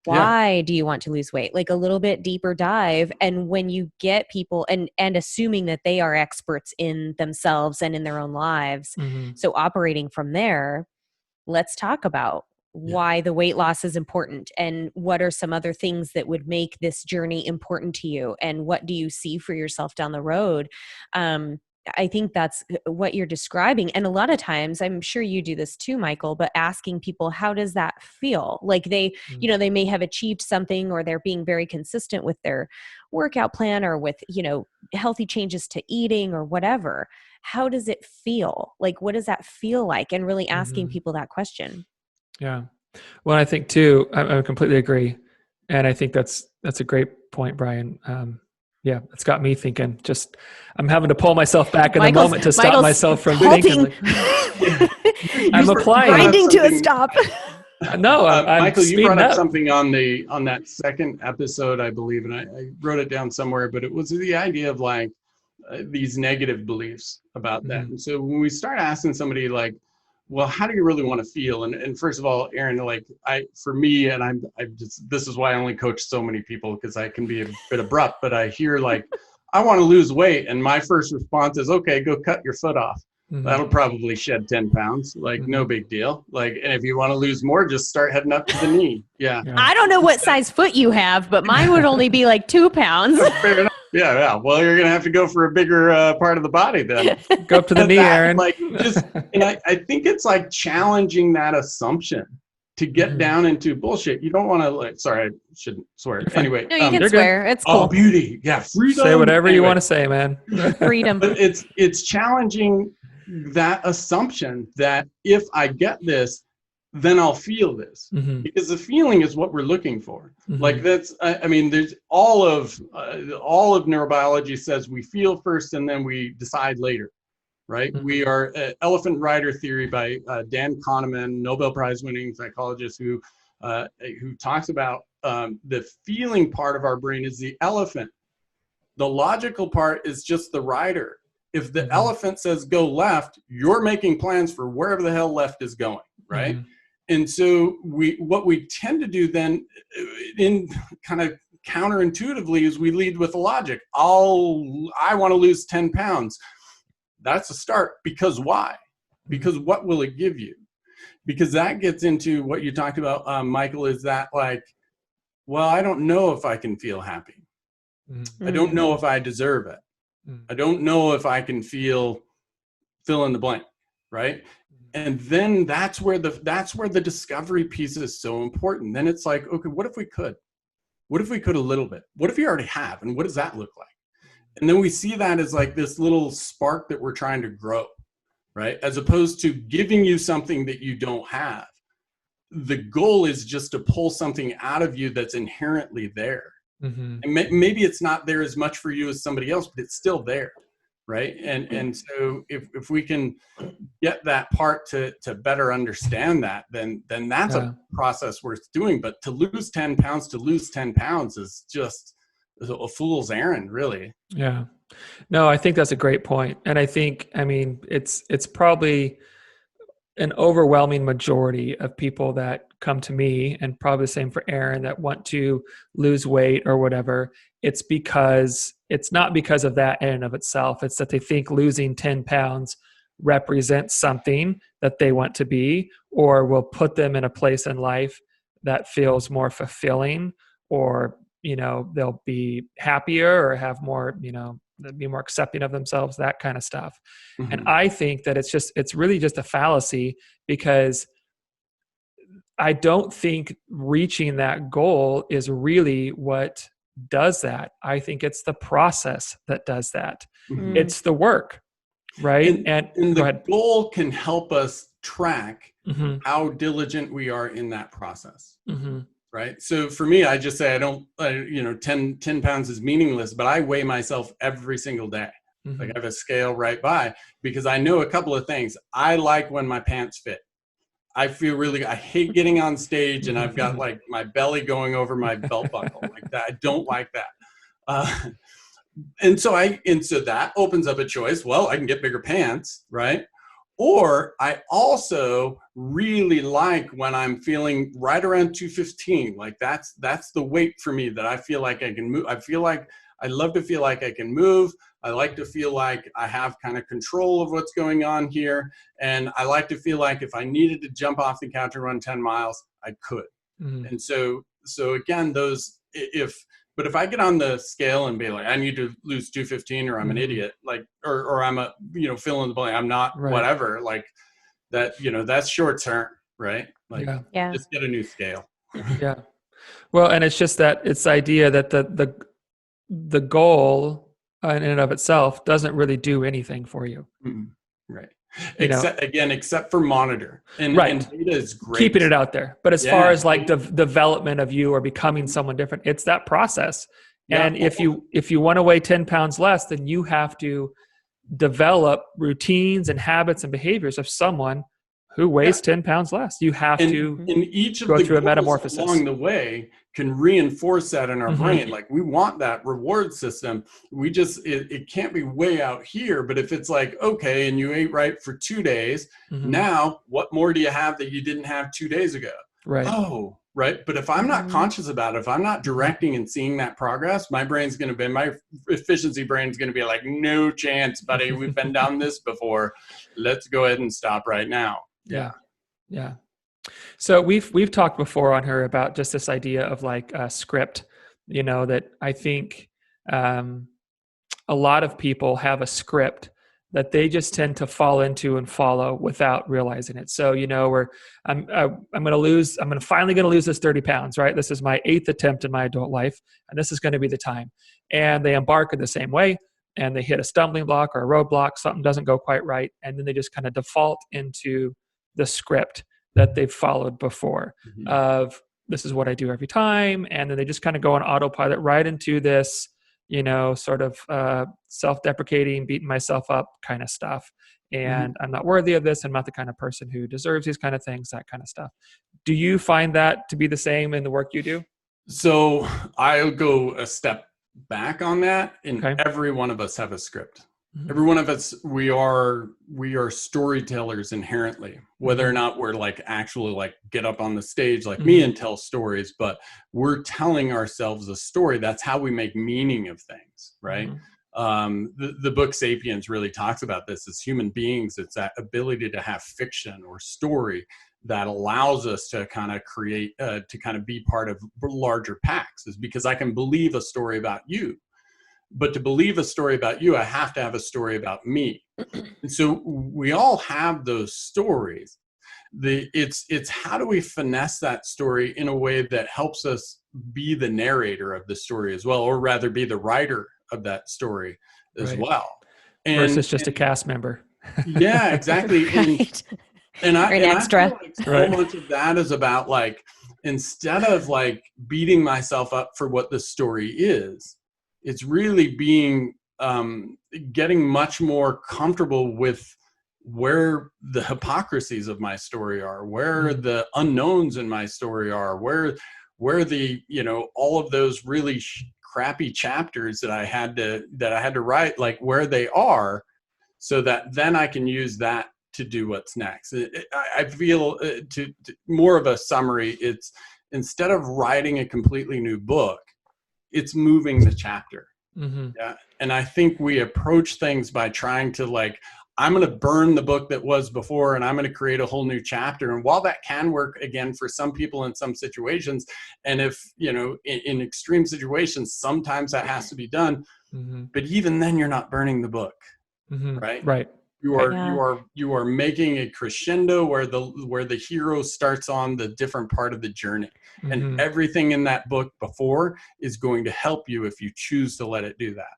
Why do you want to lose weight? Like a little bit deeper dive. And when you get people and assuming that they are experts in themselves and in their own lives. So operating from there, let's talk about why the weight loss is important, and what are some other things that would make this journey important to you, and what do you see for yourself down the road? I think that's what you're describing. And a lot of times, I'm sure you do this too, Michael, but asking people, how does that feel? Like they, they may have achieved something, or they're being very consistent with their workout plan, or with, healthy changes to eating or whatever. How does it feel? Like, what does that feel like? And really asking people that question. Yeah. Well, I think too, I completely agree. And I think that's a great point, Brian. Yeah, it's got me thinking. Just, I'm having to pull myself back in the moment to stop myself from thinking. I'm applying. Grinding to a stop. No, I'm Michael, you brought up up something on that second episode, I believe, and I wrote it down somewhere. But it was the idea of like these negative beliefs about that. And so when we start asking somebody like, well, how do you really want to feel? And first of all, Aaron, like for me, and this is why I only coach so many people, because I can be a bit abrupt, but I hear like, I want to lose weight. And my first response is, okay, go cut your foot off. That'll probably shed 10 pounds. Like, no big deal. Like, and if you want to lose more, just start heading up to the knee. Yeah. I don't know what size foot you have, but mine would only be like 2 pounds. Fair enough. Yeah. Well, you're going to have to go for a bigger part of the body then. Go up to the knee, Aaron. Like, and I think it's like challenging that assumption to get down into bullshit. You don't want to, like, sorry, I shouldn't swear. Anyway. No, you can swear. It's cool. Oh, beauty. Yeah. Freedom. Say whatever you want to say, man. Freedom. But it's challenging that assumption that if I get this, then I'll feel this, because the feeling is what we're looking for. Like that's, I mean, there's all of neurobiology says we feel first and then we decide later, right? We are elephant rider theory by Dan Kahneman, Nobel Prize winning psychologist, who talks about the feeling part of our brain is the elephant. The logical part is just the rider. If the elephant says go left, you're making plans for wherever the hell left is going, right? And so what we tend to do then, in kind of counterintuitively, is we lead with logic. I want to lose 10 pounds. That's a start. Because why? Because what will it give you? Because that gets into what you talked about, Michael, is that like, well, I don't know if I can feel happy. I don't know if I deserve it. I don't know if I can fill in the blank, right? And then that's where the discovery piece is so important. Then it's like, okay, what if we could? What if we could a little bit? What if we already have? And what does that look like? And then we see that as like this little spark that we're trying to grow, right? As opposed to giving you something that you don't have. The goal is just to pull something out of you that's inherently there. And maybe it's not there as much for you as somebody else, but it's still there, right? And so if we can get that part to better understand that, then that's a process worth doing. But to lose 10 pounds is just a fool's errand, really. Yeah. No, I think that's a great point. And I think, I mean, it's probably an overwhelming majority of people that come to me, and probably the same for Aaron, that want to lose weight or whatever. It's not because of that in and of itself. It's that they think losing 10 pounds represents something that they want to be, or will put them in a place in life that feels more fulfilling, or, they'll be happier or have more, they'll be more accepting of themselves, that kind of stuff. And I think that it's really just a fallacy, because I don't think reaching that goal is really what does that. I think it's the process that does that. It's the work, right? And the goal can help us track how diligent we are in that process. Right. So for me, I just say 10 pounds is meaningless, but I weigh myself every single day. Like I have a scale right by, because I know a couple of things. I like when my pants fit. I hate getting on stage and I've got like my belly going over my belt buckle like that. I don't like that. And so that opens up a choice. Well, I can get bigger pants, right? Or I also really like when I'm feeling right around 215. Like that's the weight for me that I feel like I can move. I love to feel like I can move. I like to feel like I have kind of control of what's going on here. And I like to feel like if I needed to jump off the couch and run 10 miles, I could. And so again, but if I get on the scale and be like, I need to lose 215 or I'm an idiot, like, or I'm a, fill in the blank, I'm not whatever, like that, that's short term, right? Like just get a new scale. Yeah. Well, and it's just that it's the idea that the goal in and of itself doesn't really do anything for you. Right. Except for monitor. And data is great. Keeping it out there. But as far as like the development of you or becoming someone different, it's that process. And if you want to weigh 10 pounds less, then you have to develop routines and habits and behaviors of someone who weighs 10 pounds less. You have to each go through a metamorphosis along the way can reinforce that in our brain. Like we want that reward system. We just, it can't be way out here, but if it's like, okay, and you ate right for 2 days, now what more do you have that you didn't have 2 days ago? Right. Oh, right. But if I'm not conscious about it, if I'm not directing and seeing that progress, my efficiency brain's going to be like, no chance, buddy. We've been down this before. Let's go ahead and stop right now. Yeah. So we've talked before on her about just this idea of like a script, that I think a lot of people have a script that they just tend to fall into and follow without realizing it. So, I'm finally going to lose this 30 pounds, right? This is my 8th attempt in my adult life, and this is going to be the time. And they embark in the same way, and they hit a stumbling block or a roadblock, something doesn't go quite right. And then they just kind of default into the script that they've followed before of this is what I do every time. And then they just kind of go on autopilot right into this, sort of self-deprecating, beating myself up kind of stuff. And I'm not worthy of this. I'm not the kind of person who deserves these kind of things, that kind of stuff. Do you find that to be the same in the work you do? So I'll go a step back on that. And every one of us have a script. Every one of us, we are storytellers inherently, whether or not we're like actually like get up on the stage like me and tell stories, but we're telling ourselves a story. That's how we make meaning of things, right? The book Sapiens really talks about this as human beings. It's that ability to have fiction or story that allows us to kind of create, to kind of be part of larger packs, is because I can believe a story about you. But to believe a story about you, I have to have a story about me. And so we all have those stories. It's how do we finesse that story in a way that helps us be the narrator of the story as well, or rather be the writer of that story as well. Versus just a cast member. Yeah, exactly. Right. And Or an extra. I feel like so much of that is about like, instead of like beating myself up for what the story is, it's really being getting much more comfortable with where the hypocrisies of my story are, where the unknowns in my story are, where the, you know, all of those really crappy chapters that I had to write, like where they are, so that then I can use that to do what's next. I feel to more of a summary, it's instead of writing a completely new book, it's moving the chapter. Yeah. And I think we approach things by trying to like, I'm going to burn the book that was before and I'm going to create a whole new chapter. And while that can work again for some people in some situations, and if, you know, in extreme situations, sometimes that has to be done. But even then you're not burning the book. Right. Right. You are making a crescendo where the hero starts on the different part of the journey, and everything in that book before is going to help you if you choose to let it do that.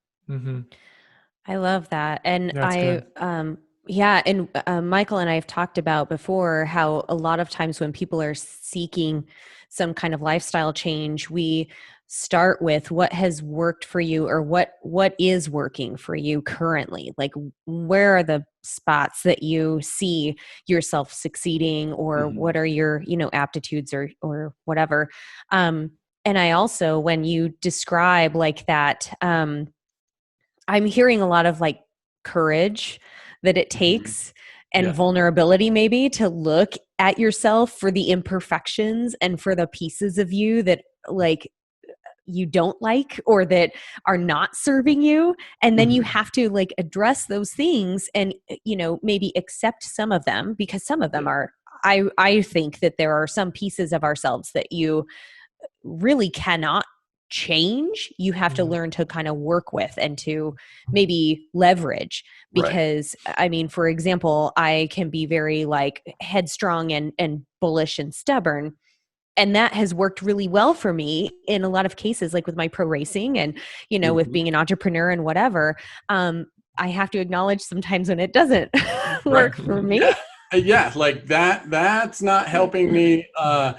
I love that. And That's good. Yeah. And Michael and I have talked about before how a lot of times when people are seeking some kind of lifestyle change, we start with what has worked for you, or what is working for you currently. Like, where are the spots that you see yourself succeeding, or what are your, you know, aptitudes or whatever. And I also, when you describe like that, I'm hearing a lot of like courage that it takes and vulnerability maybe to look at yourself for the imperfections and for the pieces of you that like you don't like or that are not serving you. And then you have to like address those things and, you know, maybe accept some of them, because some of them are, I think that there are some pieces of ourselves that you really cannot change. You have to learn to kind of work with and to maybe leverage, because I mean, for example, I can be very like headstrong and bullish and stubborn. And that has worked really well for me in a lot of cases, like with my pro racing and, you know, with being an entrepreneur and whatever. I have to acknowledge sometimes when it doesn't work for me. Yeah, like that's not helping me. Now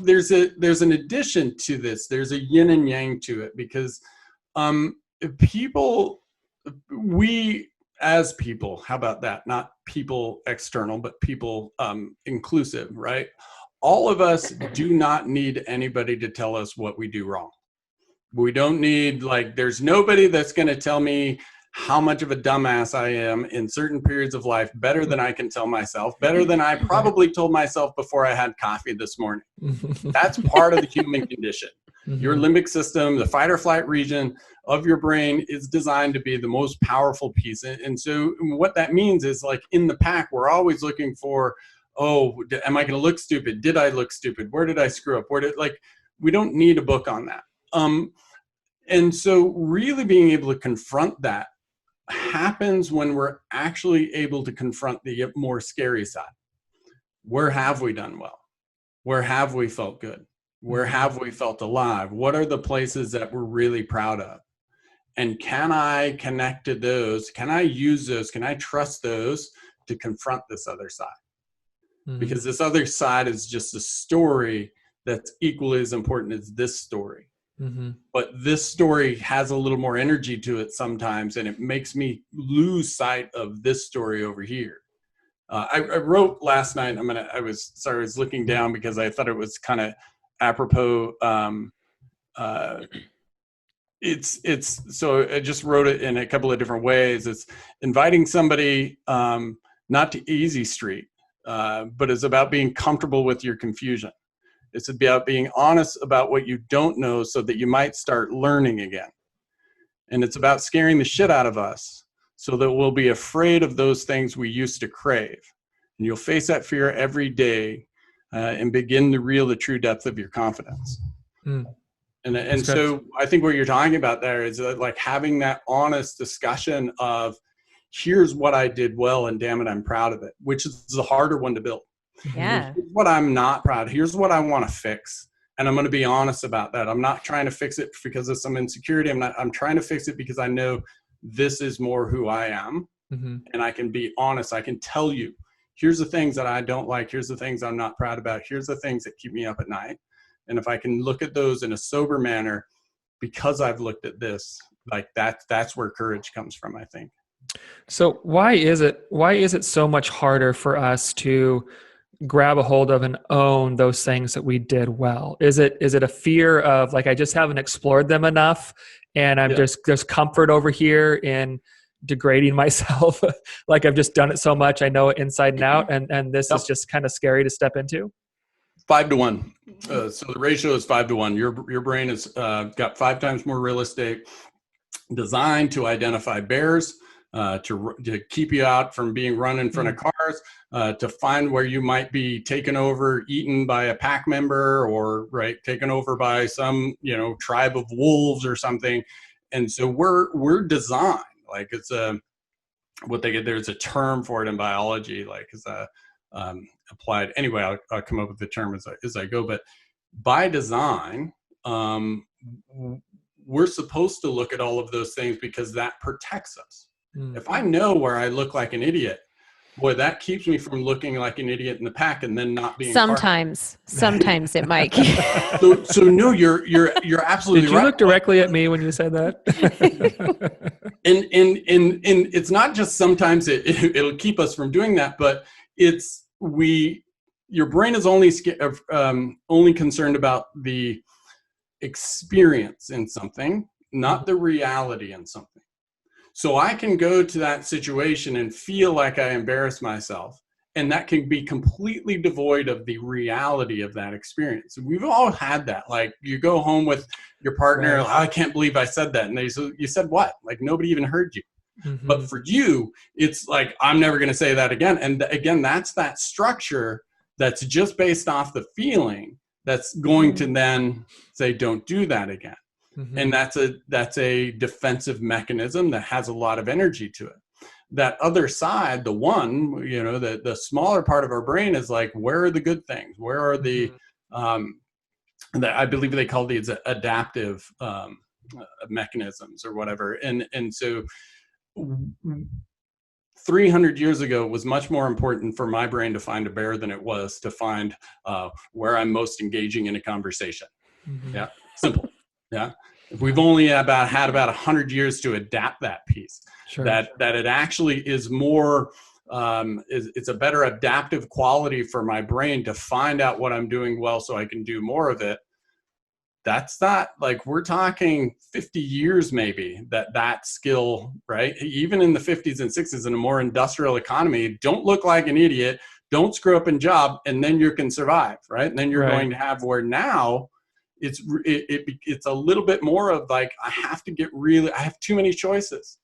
there's an addition to this. There's a yin and yang to it, because people, we as people, how about that? Not people external, but people inclusive, right? All of us do not need anybody to tell us what we do wrong. We don't need, like, there's nobody that's going to tell me how much of a dumbass I am in certain periods of life better than I can tell myself, better than I probably told myself before I had coffee this morning. That's part of the human condition. Your limbic system, the fight or flight region of your brain, is designed to be the most powerful piece. And so what that means is, like, in the pack, we're always looking for, oh, am I going to look stupid? Did I look stupid? Where did I screw up? We don't need a book on that. And so really being able to confront that happens when we're actually able to confront the more scary side. Where have we done well? Where have we felt good? Where have we felt alive? What are the places that we're really proud of? And can I connect to those? Can I use those? Can I trust those to confront this other side? Because this other side is just a story that's equally as important as this story. But this story has a little more energy to it sometimes, and it makes me lose sight of this story over here. I wrote last night. I was looking down because I thought it was kind of apropos. So I just wrote it in a couple of different ways. It's inviting somebody not to easy street, but it's about being comfortable with your confusion. It's about being honest about what you don't know so that you might start learning again. And it's about scaring the shit out of us so that we'll be afraid of those things we used to crave. And you'll face that fear every day and begin to reel the true depth of your confidence. And so I think what you're talking about there is like having that honest discussion of here's what I did well and damn it, I'm proud of it, which is the harder one to build. Yeah. Here's what I'm not proud of. Here's what I want to fix. And I'm going to be honest about that. I'm not trying to fix it because of some insecurity. I'm trying to fix it because I know this is more who I am. And I can be honest. I can tell you, here's the things that I don't like. Here's the things I'm not proud about. Here's the things that keep me up at night. And if I can look at those in a sober manner, because I've looked at this, like that's where courage comes from, I think. So why is it so much harder for us to grab a hold of and own those things that we did well? Is it a fear of like, I just haven't explored them enough and I'm just, there's comfort over here in degrading myself? Like I've just done it so much, I know it inside and out, and this is just kind of scary to step into? 5-to-1. So the ratio is 5-to-1. Your brain has got 5 times more real estate designed to identify bears, to keep you out from being run in front of cars, to find where you might be taken over, eaten by a pack member, or taken over by some tribe of wolves or something. And so we're designed like it's there's a term for it in biology, like it's applied. Anyway, I'll come up with the term as I go. But by design, we're supposed to look at all of those things because that protects us. If I know where I look like an idiot, boy, that keeps me from looking like an idiot in the pack and then not being sometimes it might. So no, you're absolutely right. Did you look directly at me when you said that? and it's not just sometimes it'll keep us from doing that, but your brain is only concerned about the experience in something, not the reality in something. So I can go to that situation and feel like I embarrass myself, and that can be completely devoid of the reality of that experience. We've all had that. Like you go home with your partner, right. I can't believe I said that. And they say, you said what? Like nobody even heard you. But for you, it's like, I'm never going to say that again. And again, that's that structure that's just based off the feeling that's going to then say, don't do that again. And that's a defensive mechanism that has a lot of energy to it. That other side, the one, the smaller part of our brain is like, where are the good things? Where are the, I believe they call these adaptive mechanisms or whatever. And so 300 years ago, it was much more important for my brain to find a bear than it was to find where I'm most engaging in a conversation. Yeah, simple. Yeah. We've only had about 100 years to adapt that piece. Sure. That it actually is more, it's a better adaptive quality for my brain to find out what I'm doing well so I can do more of it. That's not like, we're talking 50 years maybe that skill, right? Even in the 50s and 60s in a more industrial economy, don't look like an idiot, don't screw up in job, and then you can survive, right? And then you're going to have where now, it's a little bit more of like, I have too many choices.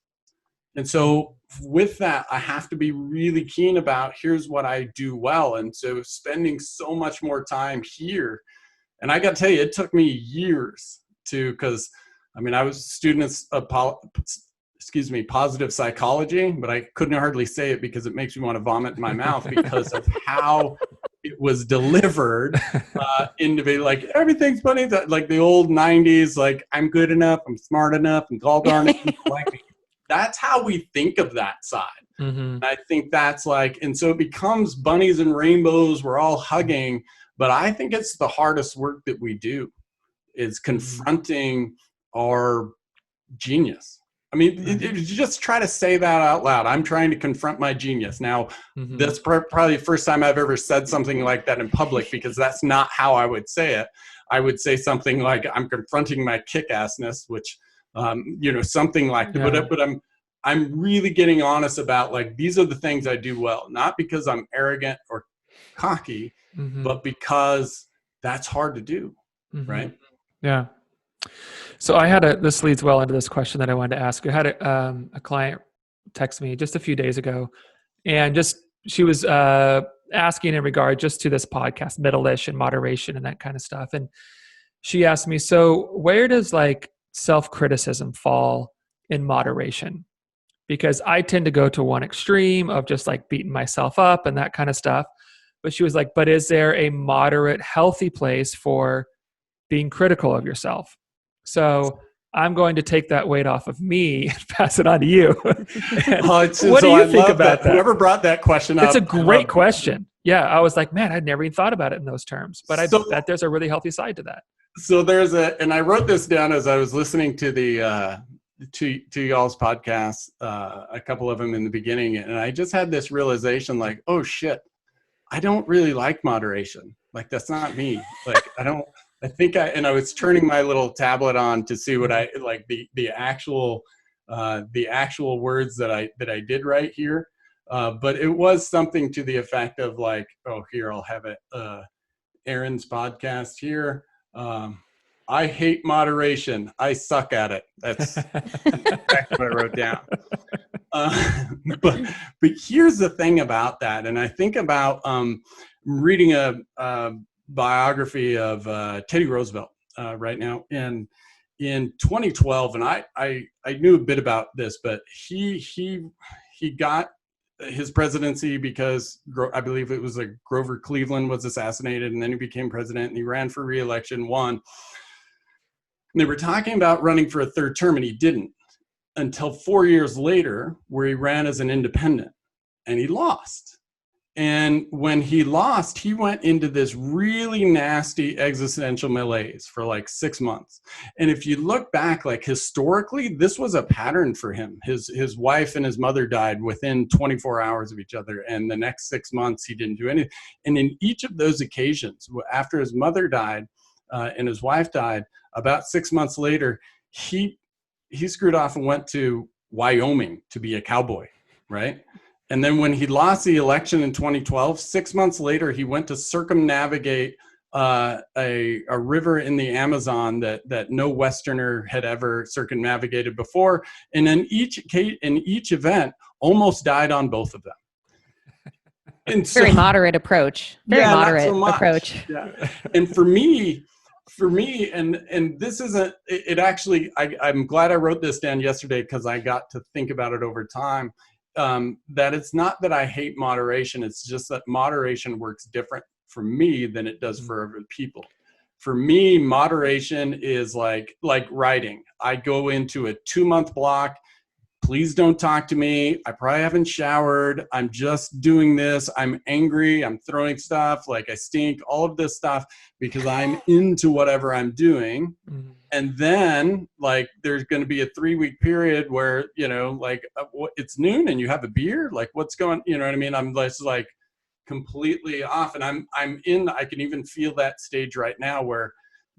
And so with that, I have to be really keen about here's what I do well. And so spending so much more time here. And I got to tell you, it took me years because I was a student of positive psychology, but I couldn't hardly say it because it makes me want to vomit in my mouth because of how it was delivered into like everything's funny, like the old 90s, like I'm good enough, I'm smart enough, and all darn it, like me. That's how we think of that side. And I think that's like, and so it becomes bunnies and rainbows, we're all hugging, but I think it's the hardest work that we do is confronting our genius. Just try to say that out loud. I'm trying to confront my genius. Now, that's probably the first time I've ever said something like that in public, because that's not how I would say it. I would say something like, I'm confronting my kick-assness, which, something like that. Yeah. But I'm really getting honest about, like, these are the things I do well, not because I'm arrogant or cocky, but because that's hard to do, right? Yeah. So this leads well into this question that I wanted to ask. I had a client text me just a few days ago, and she was asking in regard just to this podcast, Middleish and moderation and that kind of stuff. And she asked me, so where does like self-criticism fall in moderation? Because I tend to go to one extreme of just like beating myself up and that kind of stuff. But she was like, but is there a moderate, healthy place for being critical of yourself? So I'm going to take that weight off of me and pass it on to you. What do you think about that? Whoever brought that question up. It's a great question. Yeah, I was like, man, I'd never even thought about it in those terms. But I bet there's a really healthy side to that. So and I wrote this down as I was listening to the to y'all's podcasts, a couple of them in the beginning, and I just had this realization, like, oh shit, I don't really like moderation. Like, that's not me. Like, I was turning my little tablet on to see what I like the actual words that I did write here. But it was something to the effect of like, oh, here, I'll have it. Aaron's podcast here. I hate moderation. I suck at it. That's what I wrote down. But here's the thing about that. And I think about reading a biography of Teddy Roosevelt right now. And in 2012, and I knew a bit about this, but he got his presidency because I believe it was Grover Cleveland was assassinated, and then he became president and he ran for re-election, won. And they were talking about running for a third term, and he didn't until 4 years later, where he ran as an independent, and he lost. And when he lost, he went into this really nasty existential malaise for like 6 months. And if you look back, like historically, this was a pattern for him. His wife and his mother died within 24 hours of each other. And the next 6 months, he didn't do anything. And in each of those occasions, after his mother died and his wife died, about 6 months later, he screwed off and went to Wyoming to be a cowboy, right? And then when he lost the election in 2012, 6 months later, he went to circumnavigate a river in the Amazon that no Westerner had ever circumnavigated before. And in each event, almost died on both of them. And very moderate approach. Approach. Yeah. And for me, and this isn't, it actually, I'm glad I wrote this down yesterday because I got to think about it over time. That it's not that I hate moderation. It's just that moderation works different for me than it does for other people. For me, moderation is like writing. I go into a 2-month block. Please don't talk to me. I probably haven't showered. I'm just doing this. I'm angry. I'm throwing stuff. Like I stink, all of this stuff because I'm into whatever I'm doing. Mm-hmm. And then like, there's going to be a 3-week period where, like it's noon and you have a beer. Like what's going, you know what I mean? I'm just like completely off. And I can even feel that stage right now where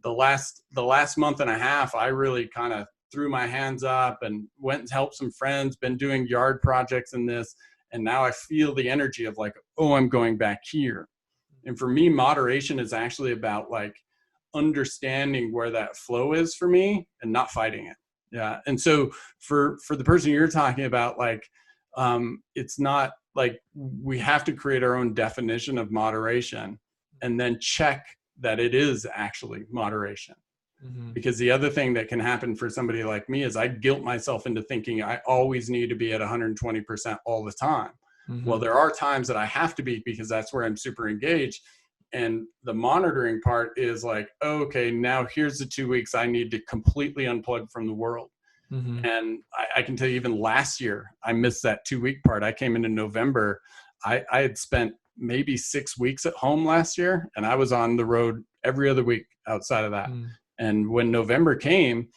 the last month and a half, I really kind of threw my hands up and went and helped some friends, been doing yard projects in this. And now I feel the energy of like, oh, I'm going back here. And for me, moderation is actually about like understanding where that flow is for me and not fighting it. Yeah. And so for the person you're talking about, like, it's not like we have to create our own definition of moderation and then check that it is actually moderation. Mm-hmm. Because the other thing that can happen for somebody like me is I guilt myself into thinking I always need to be at 120% all the time. Mm-hmm. Well, there are times that I have to be because that's where I'm super engaged. And the monitoring part is like, okay, now here's the 2 weeks I need to completely unplug from the world. Mm-hmm. And I can tell you even last year, I missed that 2-week part. I came into November. I had spent maybe 6 weeks at home last year, and I was on the road every other week outside of that. Mm. And when November came,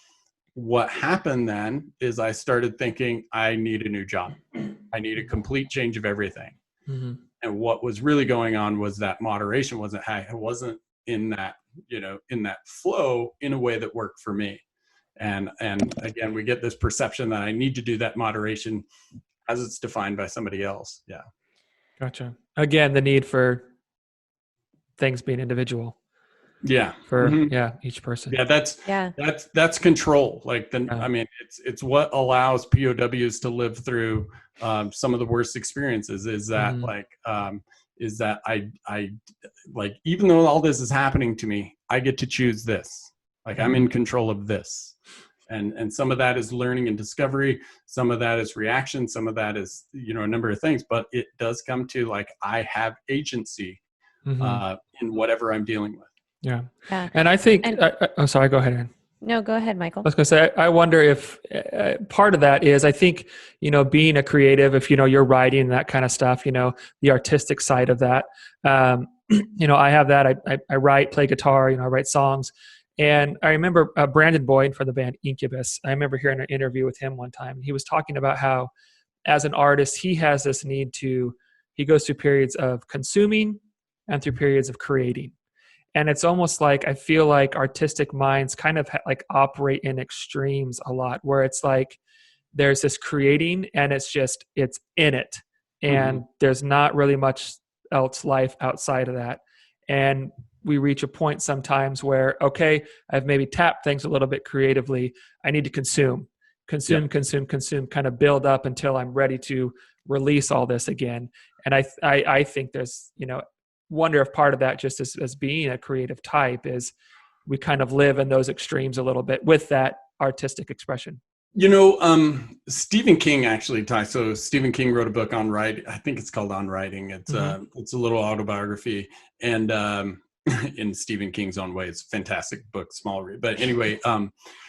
what happened then is I started thinking, I need a new job. I need a complete change of everything. Mm-hmm. And what was really going on was that moderation wasn't high. It wasn't in that, in that flow in a way that worked for me. And again, we get this perception that I need to do that moderation as it's defined by somebody else. Yeah. Gotcha. Again, the need for things being individual. Yeah. For each person. Yeah, that's control. Like I mean, it's what allows POWs to live through some of the worst experiences. Is that is that I like, even though all this is happening to me, I get to choose this. Like I'm in control of this. And some of that is learning and discovery. Some of that is reaction. Some of that is, a number of things, but it does come to like, I have agency in whatever I'm dealing with. Yeah. And I think, I'm sorry, go ahead, Aaron. No, go ahead, Michael. I was going to say, I wonder if part of that is, I think, being a creative, if, you're writing that kind of stuff, the artistic side of that, I have that. I write, play guitar, I write songs. And I remember Brandon Boyd for the band Incubus. I remember hearing an interview with him one time. He was talking about how, as an artist, he has this need he goes through periods of consuming and through periods of creating. And it's almost like, I feel like artistic minds kind of like operate in extremes a lot, where it's like there's this creating and it's in it. And there's not really much else life outside of that. And we reach a point sometimes where, okay, I've maybe tapped things a little bit creatively. I need to consume, kind of build up until I'm ready to release all this again. And I think there's, wonder if part of that, just as being a creative type, is we kind of live in those extremes a little bit with that artistic expression. Stephen King actually talks. So Stephen King wrote a book on writing. I think it's called On Writing. It's a little autobiography, and in Stephen King's own way, it's a fantastic book, small read. But anyway,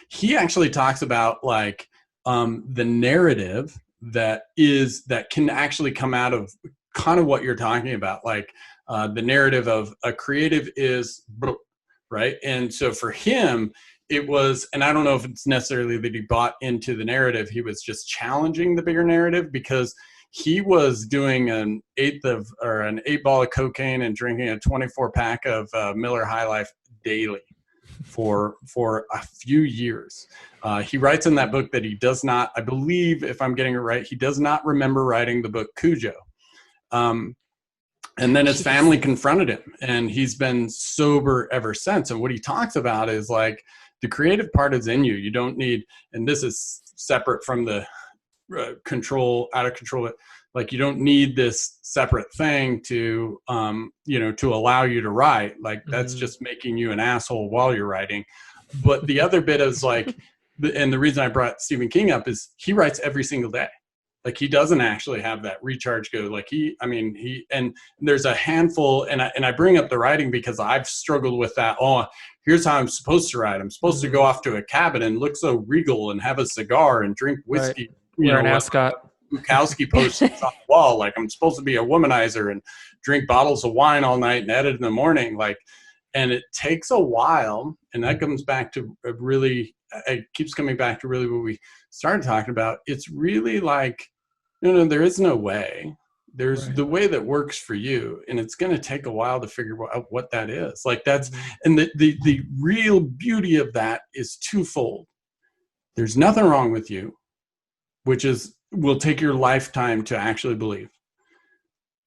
he actually talks about like the narrative that can actually come out of kind of what you're talking about, like the narrative of a creative is right. And so for him, it was, and I don't know if it's necessarily that he bought into the narrative, he was just challenging the bigger narrative, because he was doing an 8 ball of cocaine and drinking a 24 pack of Miller High Life daily for a few years. He writes in that book that he does not, I believe, if I'm getting it right, he does not remember writing the book Cujo. And then his family confronted him, and he's been sober ever since. And what he talks about is like, the creative part is in you. You don't need, and this is separate from the out of control, like you don't need this separate thing to, to allow you to write. Like that's just making you an asshole while you're writing. But the other bit is like, and the reason I brought Stephen King up is he writes every single day. Like he doesn't actually have that recharge go. Like and there's a handful, and I bring up the writing because I've struggled with that. Oh, here's how I'm supposed to write. I'm supposed to go off to a cabin and look so regal and have a cigar and drink whiskey. Right. You're an ascot. Bukowski posters on the wall. Like I'm supposed to be a womanizer and drink bottles of wine all night and edit in the morning. Like, and it takes a while. And that comes back to it keeps coming back to really what we started talking about. It's really like, there is no way. There's the way that works for you. And it's going to take a while to figure out what that is. Like that's, and the real beauty of that is twofold. There's nothing wrong with you, which will take your lifetime to actually believe.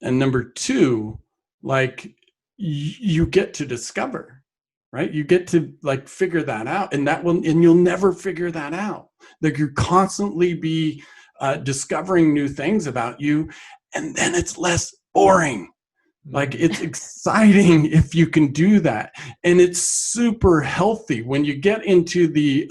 And number two, like you get to discover, right? You get to like figure that out, and you'll never figure that out. Like you constantly be discovering new things about you, and then it's less boring. Like it's exciting if you can do that. And it's super healthy when you get into the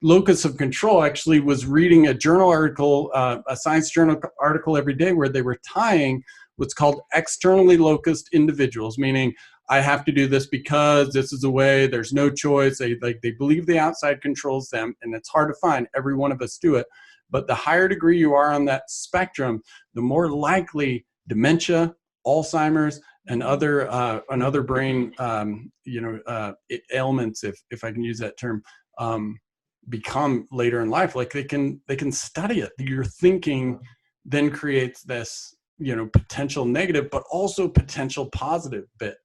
locus of control. Actually was reading a journal article, a science journal article every day, where they were tying what's called externally locused individuals, meaning I have to do this because this is the way, there's no choice. They believe the outside controls them, and it's hard to find. Every one of us do it. But the higher degree you are on that spectrum, the more likely dementia, Alzheimer's, and other brain ailments, if I can use that term, become later in life. Like they can study it. Your thinking then creates this potential negative, but also potential positive bit.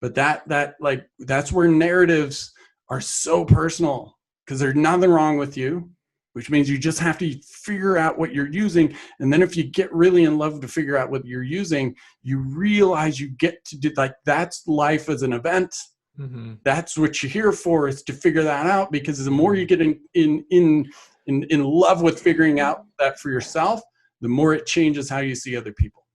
But that's where narratives are so personal, because there's nothing wrong with you, which means you just have to figure out what you're using. And then if you get really in love to figure out what you're using, you realize you get to do, like, that's life as an event. Mm-hmm. That's what you're here for, is to figure that out, because the more you get in love with figuring out that for yourself, the more it changes how you see other people.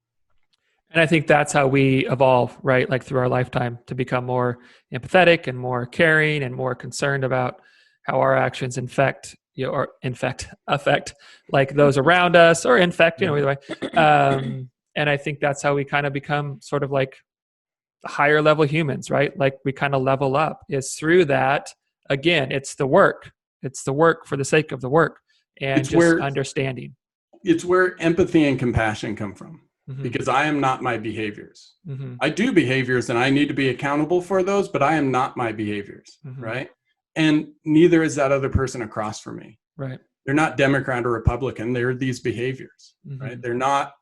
And I think that's how we evolve, right? Like through our lifetime to become more empathetic and more caring and more concerned about how our actions affect like those around us or infect, either way. And I think that's how we kind of become sort of like higher level humans, right? Like we kind of level up is through that. Again, it's the work. It's the work for the sake of the work and understanding. It's where empathy and compassion come from. Because I am not my behaviors. I do behaviors and I need to be accountable for those, but I am not my behaviors, right? And neither is that other person across from me. Right. They're not Democrat or Republican. They're these behaviors, right? They're not,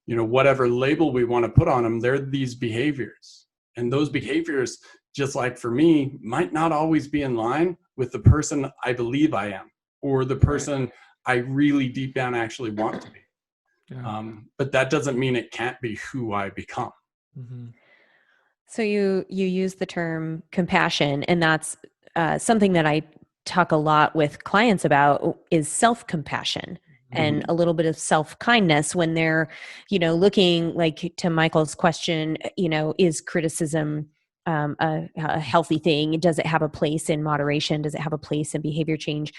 whatever label we want to put on them, they're these behaviors. And those behaviors, just like for me, might not always be in line with the person I believe I am or the person I really deep down actually want to be. Yeah. But that doesn't mean it can't be who I become. So you use the term compassion, and that's something that I talk a lot with clients about is self-compassion and a little bit of self-kindness when they're, looking like to Michael's question, is criticism a healthy thing? Does it have a place in moderation? Does it have a place in behavior change?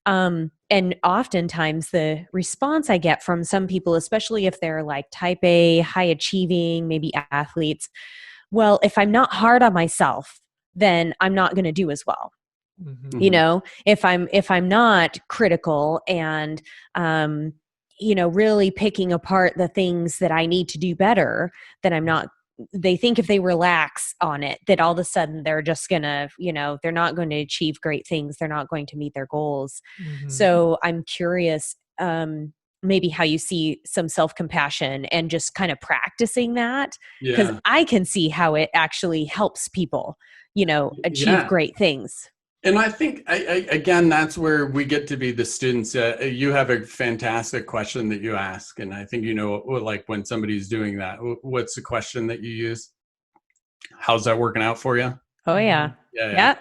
And oftentimes the response I get from some people, especially if they're like type A, high achieving, maybe athletes, well, if I'm not hard on myself, then I'm not going to do as well. If I'm not critical and, really picking apart the things that I need to do better, then I'm not. They think if they relax on it, that all of a sudden they're just gonna, they're not going to achieve great things. They're not going to meet their goals. So I'm curious, maybe how you see some self-compassion and just kind of practicing that, because I can see how it actually helps people, achieve great things. And I think, again, that's where we get to be the students. You have a fantastic question that you ask. And I think, like when somebody's doing that, what's the question that you use? How's that working out for you? Oh, yeah. Yeah.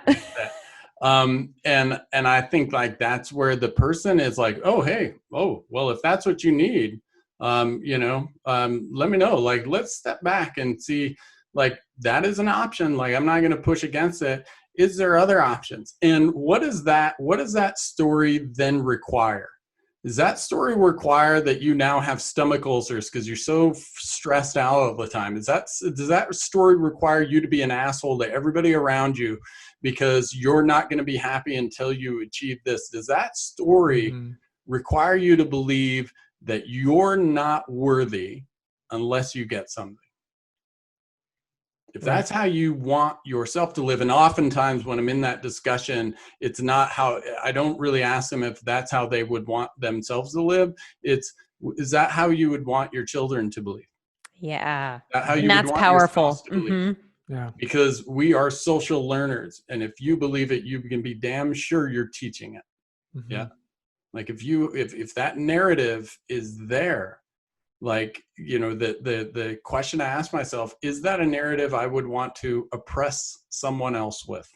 And I think like that's where the person is like, oh, hey, well, if that's what you need, let me know. Like, let's step back and see, like, that is an option. Like, I'm not going to push against it. Is there other options? And what does that story then require? Does that story require that you now have stomach ulcers because you're so stressed out all the time? Does that story require you to be an asshole to everybody around you because you're not going to be happy until you achieve this? Does that story require you to believe that you're not worthy unless you get something? If that's how you want yourself to live, and oftentimes when I'm in that discussion, it's not how, I don't really ask them if that's how they would want themselves to live. Is that how you would want your children to believe? Yeah. And that's powerful. Yeah. Because we are social learners. And if you believe it, you can be damn sure you're teaching it. Yeah. Like if that narrative is there, like, the question I ask myself, is that a narrative I would want to oppress someone else with?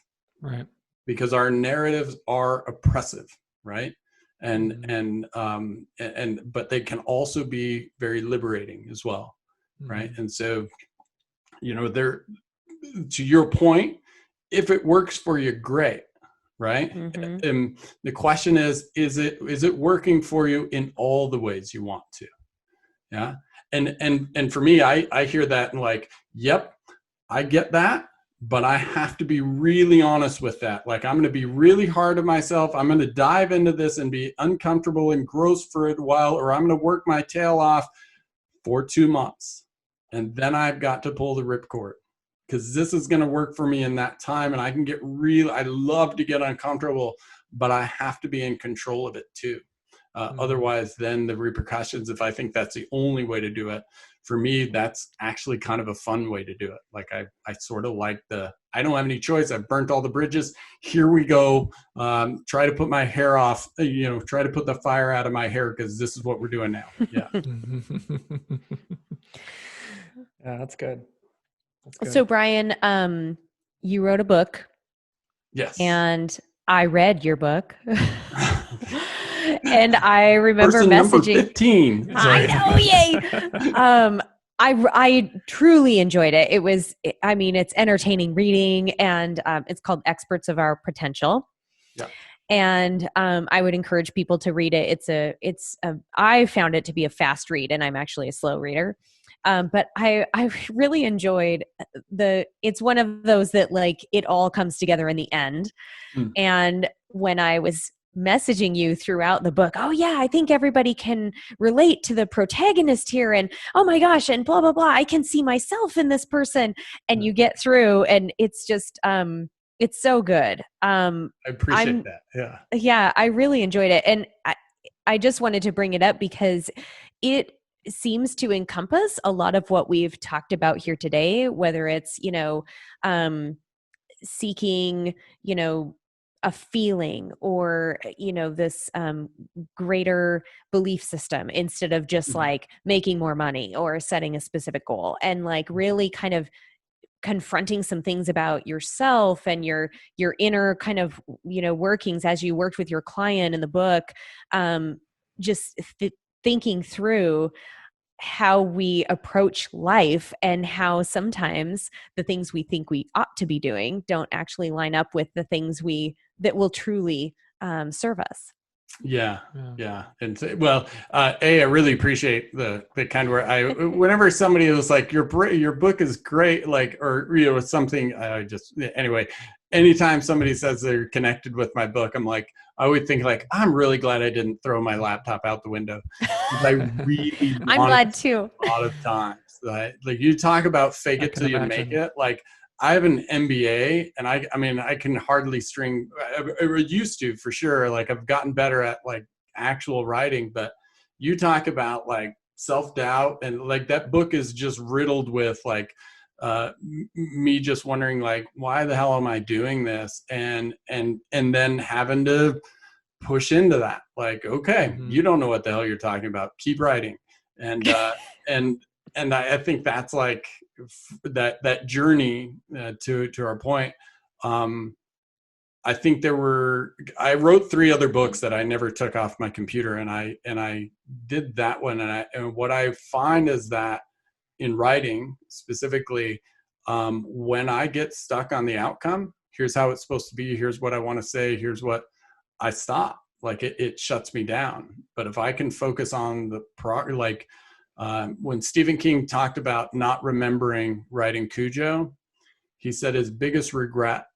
Right. Because our narratives are oppressive, right? But they can also be very liberating as well. Right. And so, to your point, if it works for you, great. Right. And the question is it working for you in all the ways you want to? Yeah. And for me, I hear that and like, yep, I get that, but I have to be really honest with that. Like, I'm going to be really hard on myself. I'm going to dive into this and be uncomfortable and gross for a while, or I'm going to work my tail off for 2 months. And then I've got to pull the ripcord because this is going to work for me in that time. And I can I love to get uncomfortable, but I have to be in control of it too. Otherwise, then the repercussions, if I think that's the only way to do it, for me, that's actually kind of a fun way to do it. Like I sort of like I don't have any choice. I've burnt all the bridges. Here we go. Try to put my hair off, try to put the fire out of my hair because this is what we're doing now. Yeah. Yeah, that's good. So Brian, you wrote a book. Yes. And I read your book. And I remember Person messaging. number 15. I know, yay. I truly enjoyed it. I mean, it's entertaining reading, and it's called Experts of Our Potential. Yeah. And I would encourage people to read it. I found it to be a fast read, and I'm actually a slow reader. But I really enjoyed it's one of those that like it all comes together in the end. And when I was messaging you throughout the book, oh yeah, I think everybody can relate to the protagonist here, and oh my gosh, and blah blah blah, I can see myself in this person, and you get through, and it's just it's so good. I appreciate that. Yeah, I really enjoyed it, and I just wanted to bring it up because it seems to encompass a lot of what we've talked about here today, whether it's seeking a feeling, or this greater belief system, instead of just like making more money or setting a specific goal, and like really kind of confronting some things about yourself and your inner kind of workings as you worked with your client in the book. Just thinking through how we approach life, and how sometimes the things we think we ought to be doing don't actually line up with the things that will truly serve us. Yeah. And well, I really appreciate the kind word. Whenever somebody was like, your book is great, like, or something, anyway, anytime somebody says they're connected with my book, I'm like, I would think like, I'm really glad I didn't throw my laptop out the window. I really I'm glad too. A lot of times, like you talk about fake it till you make it. Like, I have an MBA, and I mean, I can hardly string. I used to, for sure. Like, I've gotten better at like actual writing, but you talk about like self-doubt, and like that book is just riddled with like me just wondering like, why the hell am I doing this? And then having to push into that, like, okay, you don't know what the hell you're talking about. Keep writing. And I think that's like that journey to our point. I think I wrote 3 other books that I never took off my computer, and I did that one. And what I find is that in writing specifically, when I get stuck on the outcome, here's how it's supposed to be, here's what I want to say, here's what, I stop. Like it shuts me down. But if I can focus on when Stephen King talked about not remembering writing Cujo, he said his biggest regret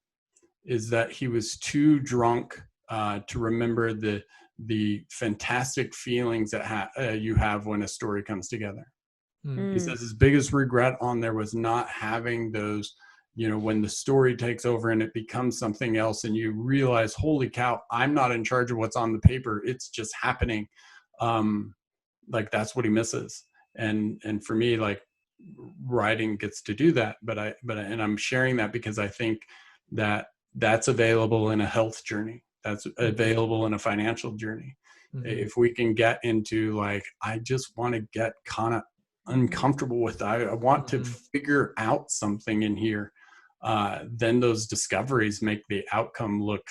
is that he was too drunk to remember the fantastic feelings that you have when a story comes together. He says his biggest regret on there was not having those, when the story takes over and it becomes something else, and you realize, holy cow, I'm not in charge of what's on the paper. It's just happening. Like, that's what he misses. And for me, like, writing gets to do that. But I'm sharing that because I think that's available in a health journey. That's available in a financial journey. If we can get into like, I just want to get kind of uncomfortable with that. I want to figure out something in here. Then those discoveries make the outcome look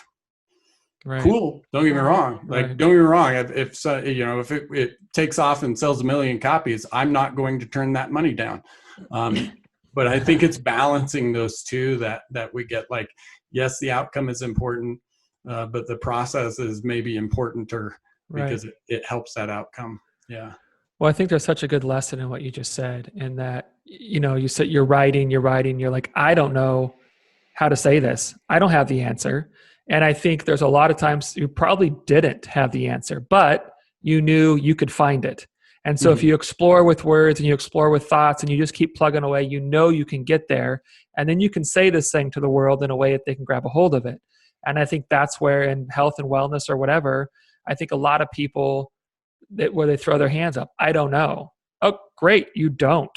cool. Don't get me wrong. Like, don't get me wrong. If it takes off and sells 1 million copies, I'm not going to turn that money down. But I think it's balancing those two that we get, like, yes, the outcome is important, but the process is maybe importanter because it helps that outcome. Yeah. Well, I think there's such a good lesson in what you just said, in that, you said you're writing, you're like, I don't know how to say this. I don't have the answer. And I think there's a lot of times you probably didn't have the answer, but you knew you could find it. And so if you explore with words and you explore with thoughts and you just keep plugging away, you can get there. And then you can say this thing to the world in a way that they can grab a hold of it. And I think that's where, in health and wellness or whatever, I think a lot of people, where they throw their hands up, I don't know. Oh, great. You don't,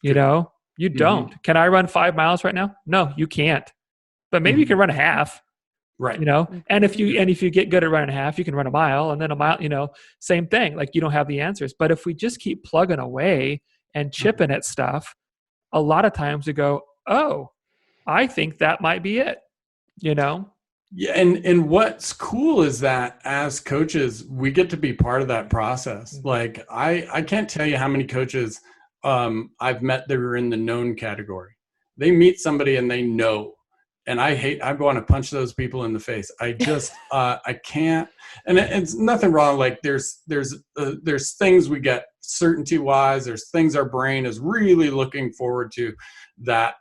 you don't. Can I run 5 miles right now? No, you can't, but maybe you can run a half, right. And if you get good at running a half, you can run a mile, and then a mile, same thing. Like, you don't have the answers, but if we just keep plugging away and chipping at stuff, a lot of times we go, oh, I think that might be it, Yeah, and what's cool is that as coaches, we get to be part of that process. Like, I can't tell you how many coaches I've met that are in the known category. They meet somebody and they know. And I want to punch those people in the face. I just, I can't, and it's nothing wrong. Like there's things we get certainty wise. There's things our brain is really looking forward to that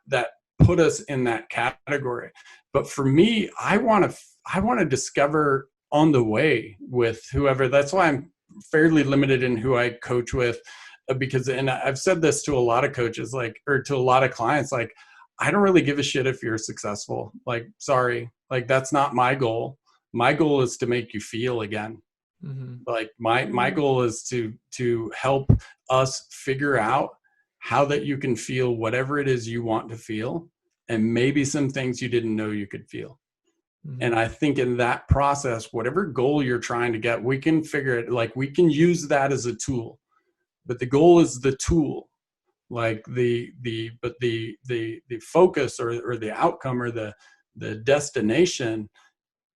put us in that category. But for me, I want to discover on the way with whoever. That's why I'm fairly limited in who I coach with, because, and I've said this to a lot of coaches, like, or to a lot of clients, like, I don't really give a shit if you're successful. Like, sorry, like that's not my goal. My goal is to make you feel again. Mm-hmm. Like my goal is to help us figure out how that you can feel whatever it is you want to feel, and maybe some things you didn't know you could feel. Mm-hmm. And I think in that process, whatever goal you're trying to get, we can figure it, like we can use that as a tool, but the goal is the tool. Like the focus or the outcome or the destination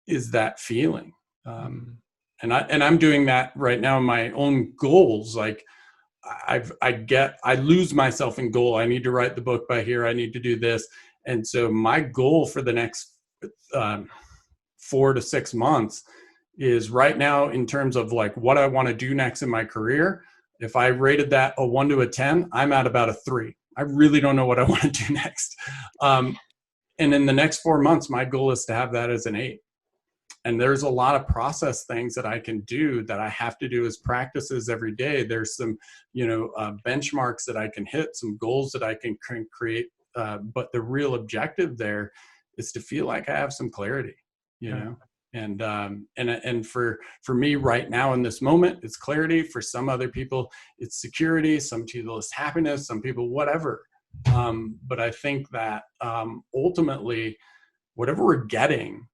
is that feeling. And I'm doing that right now in my own goals. Like I lose myself in goal. I need to write the book by here. I need to do this. And so my goal for the next 4 to 6 months is right now in terms of like what I want to do next in my career. If I rated that a 1 to a 10, I'm at about a 3. I really don't know what I want to do next. And in the next 4 months, my goal is to have that as an 8. And there's a lot of process things that I can do that I have to do as practices every day. There's some, benchmarks that I can hit, some goals that I can create. But the real objective there is to feel like I have some clarity, you know? And for me right now in this moment, it's clarity. For some other people, it's security. Some people it's happiness. Some people whatever. But I think that ultimately, whatever we're getting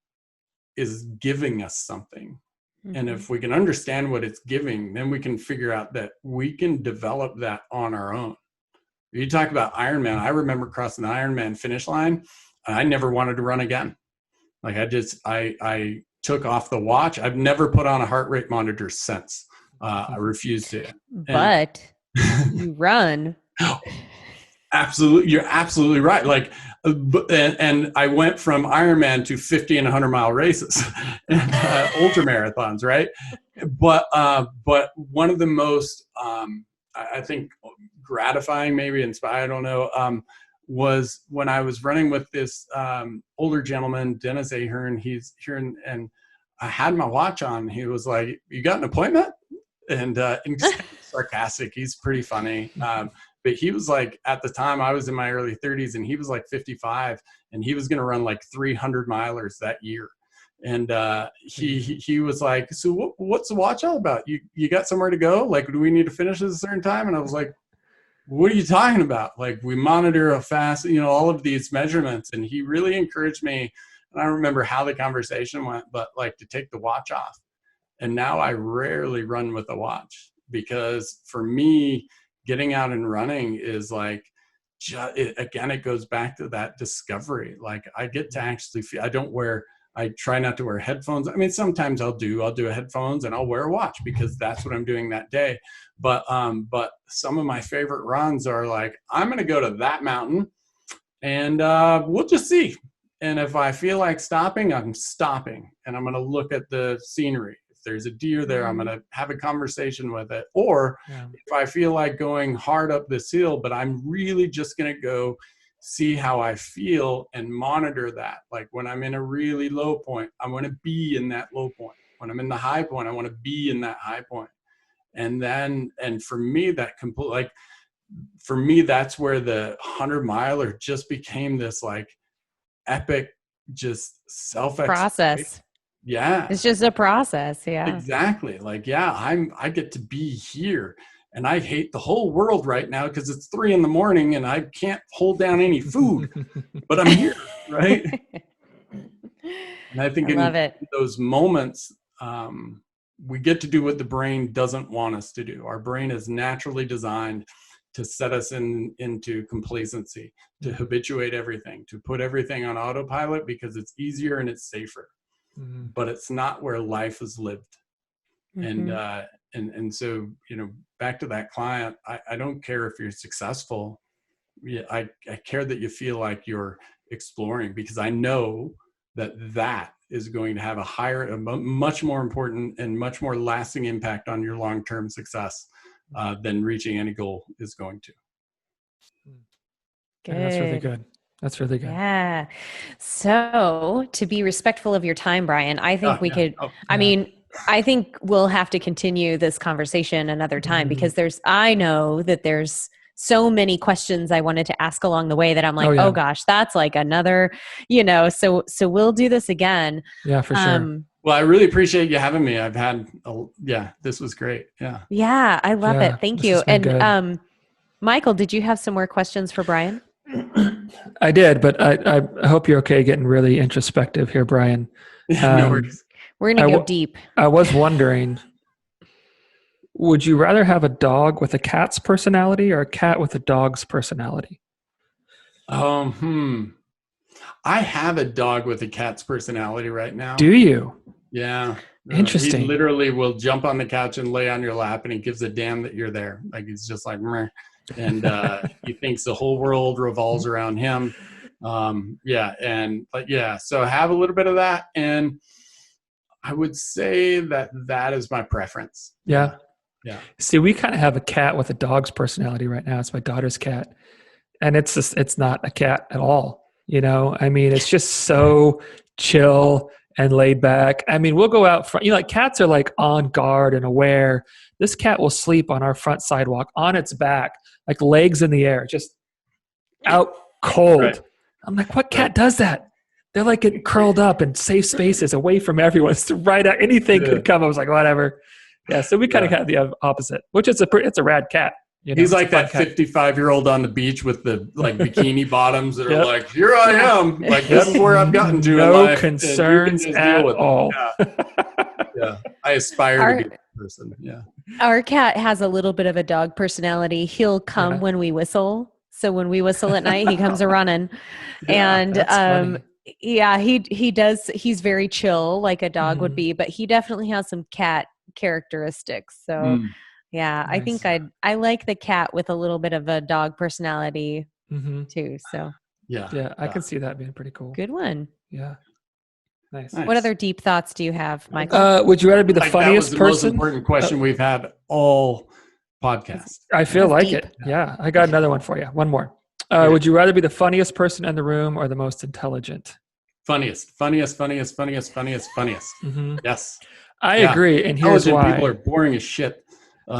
is giving us something. Mm-hmm. And if we can understand what it's giving, then we can figure out that we can develop that on our own. You talk about Ironman. I remember crossing the Ironman finish line. I never wanted to run again. Like I took off the watch. I've never put on a heart rate monitor since. I refuse to. But you run. Absolutely. You're absolutely right. Like, and I went from Ironman to 50 and 100-mile races and ultra marathons. Right. But one of the most, I think gratifying, maybe inspired, I don't know, was when I was running with this older gentleman, Dennis Ahern. He's here, and I had my watch on. He was like, "You got an appointment?" And he's sarcastic. He's pretty funny. But he was like, at the time, I was in my early 30s, and he was like 55, and he was going to run like 300 milers that year. And he was like, "So what's the watch all about? You got somewhere to go? Like, do we need to finish at a certain time?" And I was like, "What are you talking about? Like, we monitor a fast, all of these measurements." And he really encouraged me. And I don't remember how the conversation went, but like to take the watch off. And now I rarely run with a watch, because for me, getting out and running is like, again, it goes back to that discovery. Like I get to actually feel, I try not to wear headphones. I mean, sometimes I'll do headphones and I'll wear a watch because that's what I'm doing that day. But some of my favorite runs are like, I'm going to go to that mountain and we'll just see. And if I feel like stopping, I'm stopping, and I'm going to look at the scenery. If there's a deer there, I'm going to have a conversation with it. Or if I feel like going hard up this hill, but I'm really just going to go see how I feel and monitor that. Like when I'm in a really low point, I want to be in that low point. When I'm in the high point, I want to be in that high point. And for me, that's where the 100-miler just became this like epic, just process. Yeah. It's just a process. Yeah, exactly. Like, I get to be here. And I hate the whole world right now because it's 3 a.m. and I can't hold down any food, but I'm here, right? And I think in those moments, we get to do what the brain doesn't want us to do. Our brain is naturally designed to set us into complacency, to habituate everything, to put everything on autopilot because it's easier and it's safer. Mm-hmm. But it's not where life is lived. Mm-hmm. And so, back to that client, I don't care if you're successful. Yeah, I care that you feel like you're exploring, because I know that is going to have a much more important and much more lasting impact on your long-term success than reaching any goal is going to. Good. Yeah, that's really good. That's really good. Yeah. So to be respectful of your time, Brian, I think I think we'll have to continue this conversation another time, because I know that there's so many questions I wanted to ask along the way that I'm like, oh gosh, that's like another, so we'll do this again. Yeah, for sure. Well, I really appreciate you having me. This was great. Yeah. Yeah, I love it. Thank you. And good. Michael, did you have some more questions for Brian? I did, but I hope you're okay getting really introspective here, Brian. No worries. We're going to go deep. I was wondering, would you rather have a dog with a cat's personality or a cat with a dog's personality? I have a dog with a cat's personality right now. Do you? Yeah. Interesting. He literally will jump on the couch and lay on your lap, and he gives a damn that you're there. Like, he's just like, meh. And he thinks the whole world revolves around him. So I have a little bit of that, and I would say that is my preference. Yeah. See, we kind of have a cat with a dog's personality right now. It's my daughter's cat, and it's not a cat at all. I mean, it's just so chill and laid back. I mean, we'll go out front. Like, cats are like on guard and aware. This cat will sleep on our front sidewalk on its back, like legs in the air, just out cold. Right. I'm like, what cat does that? They're like getting curled up in safe spaces away from everyone. It's right out. Anything could come. I was like, whatever. Yeah. So we kind of have the opposite, which it's a rad cat. He's like that 55-year-old on the beach with the like bikini bottoms that are like, here I am. Like, this is where I've gotten to in life. No concerns at all. Yeah. I aspire to be that person. Yeah. Our cat has a little bit of a dog personality. He'll come when we whistle. So when we whistle at night, he comes a running. And he does. He's very chill, like a dog would be, but he definitely has some cat characteristics. So nice. I think I like the cat with a little bit of a dog personality too. So yeah, I can see that being pretty cool. Good one. Yeah. Nice. What other deep thoughts do you have, Michael? Would you rather be the funniest that was the person? Most important question we've had all podcast. I feel like deep. It. Yeah. I got another one for you. One more. Would you rather be the funniest person in the room or the most intelligent? Funniest. Yes. I agree. And here's why. People are boring as shit.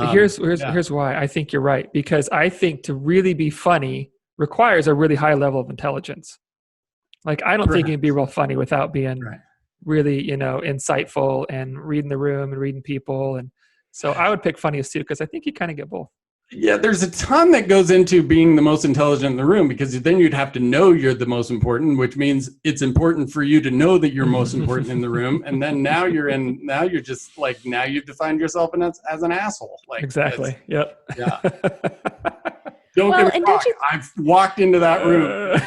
Here's why I think you're right. Because I think to really be funny requires a really high level of intelligence. Like, I don't think you can be real funny without being really, insightful and reading the room and reading people. And so I would pick funniest too, because I think you kind of get both. Yeah, there's a ton that goes into being the most intelligent in the room, because then you'd have to know you're the most important, which means it's important for you to know that you're most important in the room. And then now you've defined yourself as an asshole. Like, exactly. Yep. Yeah. Don't get me wrong. I've walked into that room.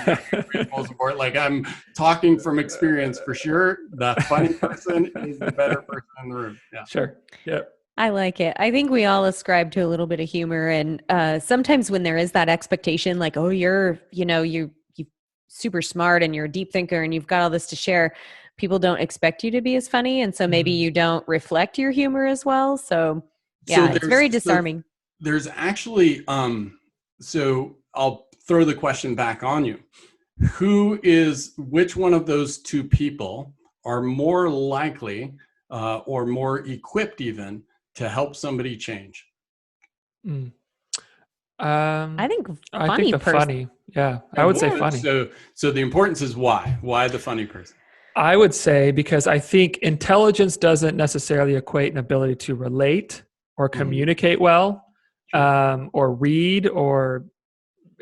Most important. Like, I'm talking from experience for sure. The funny person is the better person in the room. Yeah. Sure. Yep. I like it. I think we all ascribe to a little bit of humor, and sometimes when there is that expectation, like, oh, you're super smart and you're a deep thinker and you've got all this to share, people don't expect you to be as funny, and so maybe you don't reflect your humor as well. So it's very disarming. There's actually so I'll throw the question back on you. Which one of those two people are more likely or more equipped even to help somebody change? I think funny. Yeah, I would say funny. So the importance is why? Why the funny person? I would say because I think intelligence doesn't necessarily equate an ability to relate or communicate well, or read or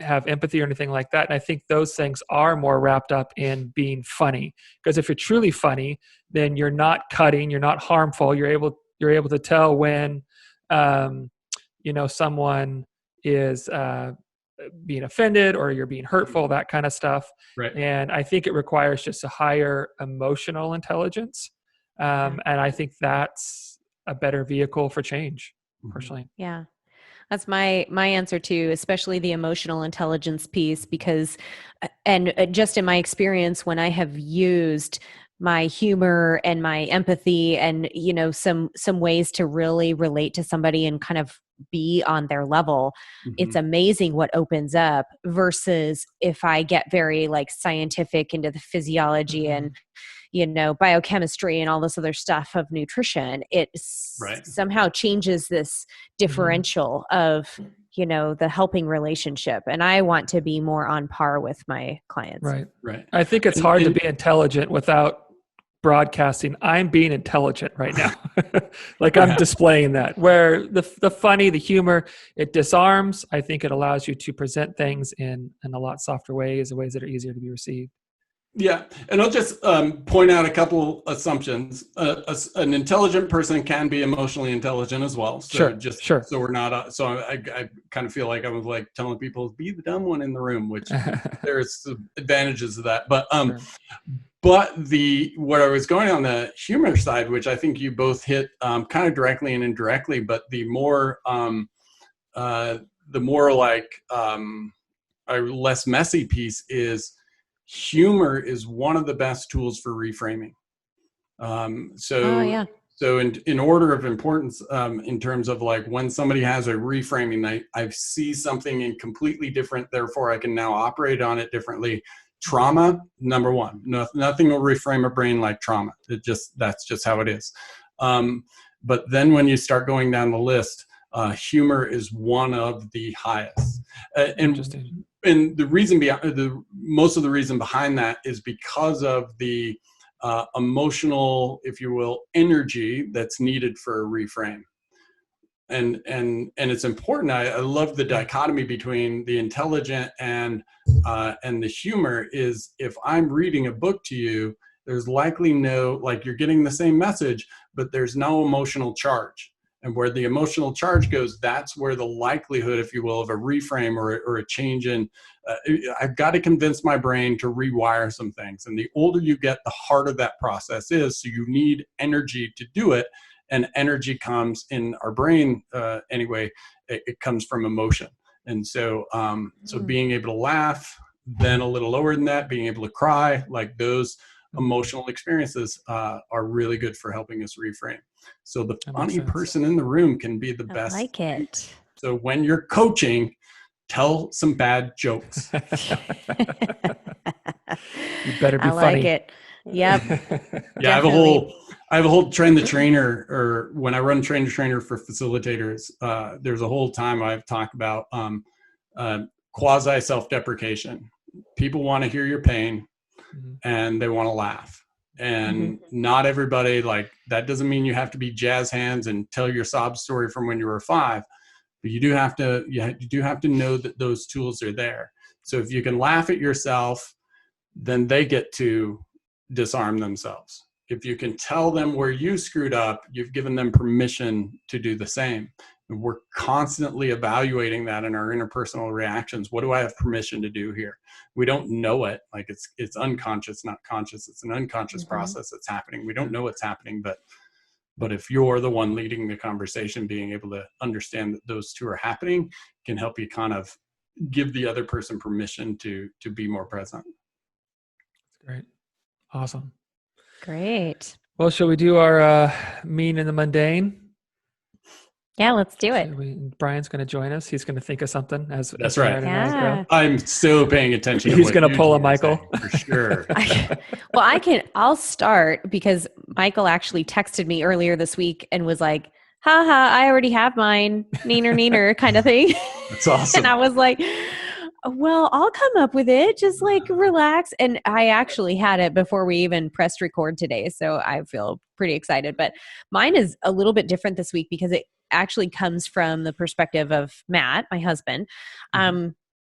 have empathy or anything like that. And I think those things are more wrapped up in being funny. Because if you're truly funny, then you're not cutting, you're not harmful. You're able to tell when, someone is being offended or you're being hurtful, that kind of stuff. Right. And I think it requires just a higher emotional intelligence. And I think that's a better vehicle for change, personally. Yeah. That's my answer too, especially the emotional intelligence piece, because, and just in my experience, when I have used my humor and my empathy and, some ways to really relate to somebody and kind of be on their level, it's amazing what opens up, versus if I get very like scientific into the physiology and biochemistry and all this other stuff of nutrition, it somehow changes this differential of, the helping relationship. And I want to be more on par with my clients. Right. I think it's hard to be intelligent without broadcasting, I'm being intelligent right now. Like I'm displaying that, where the funny, the humor, it disarms. I think it allows you to present things in a lot softer ways that are easier to be received. Yeah, and I'll just point out a couple assumptions. An intelligent person can be emotionally intelligent as well. So Sure. So we're not. So I kind of feel like I was like telling people, be the dumb one in the room, which there's advantages of that. But but what I was going on the humor side, which I think you both hit kind of directly and indirectly, but the more like a less messy piece is. Humor is one of the best tools for reframing. So in order of importance, in terms of like when somebody has a reframing, I see something in completely different, therefore I can now operate on it differently. Trauma, number one. Nothing will reframe a brain like trauma. That's just how it is. But then when you start going down the list, humor is one of the highest. Interesting. And the reason most of the reason behind that is because of the emotional, if you will, energy that's needed for a reframe. And it's important. I love the dichotomy between the intelligent and the humor. Is if I'm reading a book to you, there's likely you're getting the same message, but there's no emotional charge. And where the emotional charge goes, that's where the likelihood, if you will, of a reframe or a change in, I've got to convince my brain to rewire some things. And the older you get, the harder that process is. So you need energy to do it. And energy comes in our brain anyway, it comes from emotion. And so, so being able to laugh, then a little lower than that, being able to cry, like those emotional experiences are really good for helping us reframe. So the funny person in the room can be the best. I like it. So when you're coaching, tell some bad jokes. You better be funny. I like it. Yep. Yeah, I have a whole train the trainer, or when I run train the trainer for facilitators, there's a whole time I've talked about quasi self-deprecation. People want to hear your pain and they want to laugh. And not everybody, like, that doesn't mean you have to be jazz hands and tell your sob story from when you were 5, but you do have to know that those tools are there. So if you can laugh at yourself, then they get to disarm themselves. If you can tell them where you screwed up, you've given them permission to do the same. And we're constantly evaluating that in our interpersonal reactions. What do I have permission to do here? We don't know it. Like it's unconscious, not conscious. It's an unconscious process that's happening. We don't know what's happening, but if you're the one leading the conversation, being able to understand that those two are happening can help you kind of give the other person permission to be more present. Great. Awesome. Great. Well, shall we do our mean and the mundane? Yeah, let's do it. Brian's going to join us. He's going to think of something. That's right. Yeah. I'm so paying attention. He's going to pull a Michael. For sure. I'll start because Michael actually texted me earlier this week and was like, haha, I already have mine. Neener kind of thing. That's awesome. And I was like, well, I'll come up with it. Just like relax. And I actually had it before we even pressed record today. So I feel pretty excited. But mine is a little bit different this week because it actually comes from the perspective of Matt, my husband.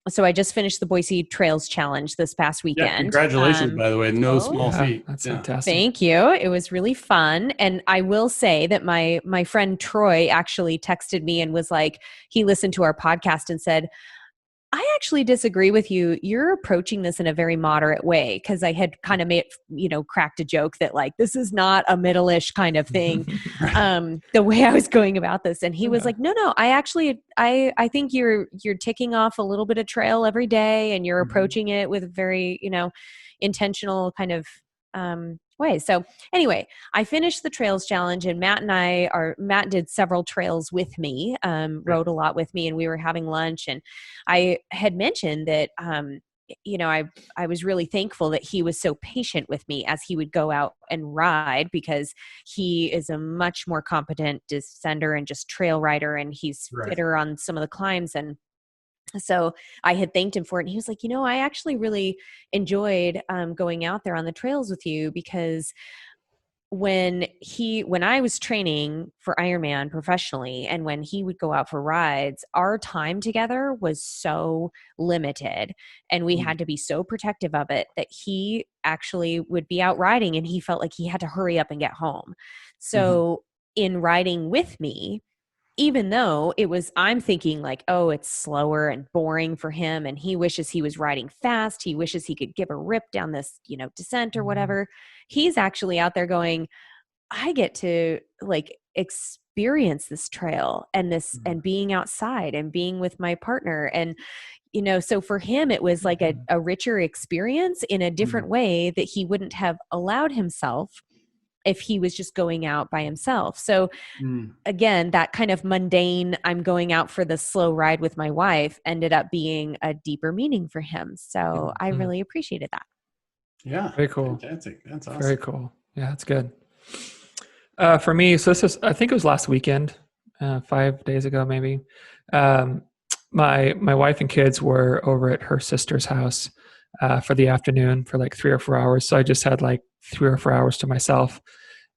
So I just finished the Boise Trails Challenge this past weekend. Yeah, congratulations, by the way. No small feat. That's fantastic. Thank you. It was really fun. And I will say that my friend Troy actually texted me and was like, he listened to our podcast and said, I actually disagree with you. You're approaching this in a very moderate way, because I had kind of made, cracked a joke that like, this is not a Middleish kind of thing. Right. The way I was going about this. And he was Yeah. like, no, I actually, I think you're ticking off a little bit of trail every day, and you're approaching it with a very, intentional kind of way. So anyway, I finished the trails challenge, and Matt did several trails with me, rode a lot with me, and we were having lunch. And I had mentioned that, I was really thankful that he was so patient with me as he would go out and ride, because he is a much more competent descender and just trail rider, and he's fitter on some of the climbs. And so I had thanked him for it. And he was like, I actually really enjoyed going out there on the trails with you, because when I was training for Ironman professionally, and when he would go out for rides, our time together was so limited, and we had to be so protective of it, that he actually would be out riding and he felt like he had to hurry up and get home. So in riding with me, even though I'm thinking like, oh, it's slower and boring for him, and he wishes he was riding fast, he wishes he could give a rip down this, descent or whatever. He's actually out there going, I get to like experience this trail and and being outside and being with my partner. And, so for him, it was like a richer experience in a different way that he wouldn't have allowed himself if he was just going out by himself. So again, that kind of mundane, I'm going out for the slow ride with my wife, ended up being a deeper meaning for him. So I really appreciated that. Yeah. Very cool. Fantastic. That's awesome. Very cool. Yeah, that's good. For me, so I think it was last weekend, 5 days ago, maybe. My wife and kids were over at her sister's house for the afternoon for like 3 or 4 hours. So I just had like 3 or 4 hours to myself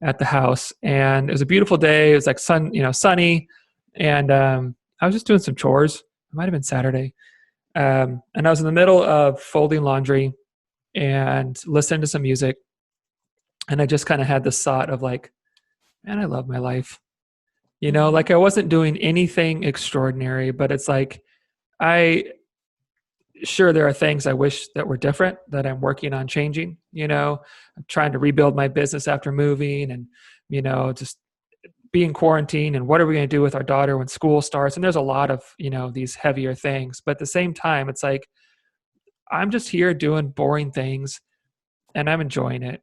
at the house, and it was a beautiful day. It was like sunny, and I was just doing some chores. It might have been Saturday, and I was in the middle of folding laundry and listening to some music, and I just kind of had this thought of like, man, I love my life. Like I wasn't doing anything extraordinary, but it's like sure, there are things I wish that were different that I'm working on changing. I'm trying to rebuild my business after moving, and, just be in quarantine, and what are we going to do with our daughter when school starts? And there's a lot of, these heavier things, but at the same time, it's like, I'm just here doing boring things and I'm enjoying it.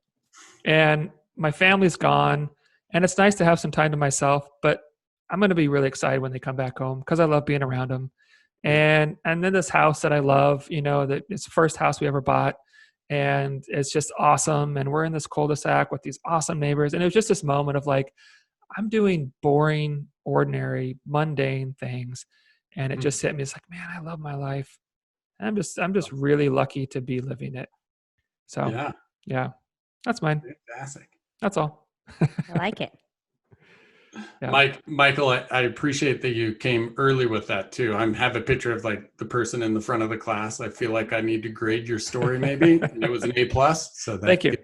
And my family's gone, and it's nice to have some time to myself, but I'm going to be really excited when they come back home, because I love being around them. And then this house that I love, that it's the first house we ever bought, and it's just awesome. And we're in this cul-de-sac with these awesome neighbors. And it was just this moment of like, I'm doing boring, ordinary, mundane things. And it just hit me. It's like, man, I love my life. And I'm just really lucky to be living it. So yeah, that's mine. Fantastic. That's all. I like it. Yeah. Michael, I appreciate that you came early with that too. I have a picture of like the person in the front of the class. I feel like I need to grade your story maybe. And it was an A+. So thank you.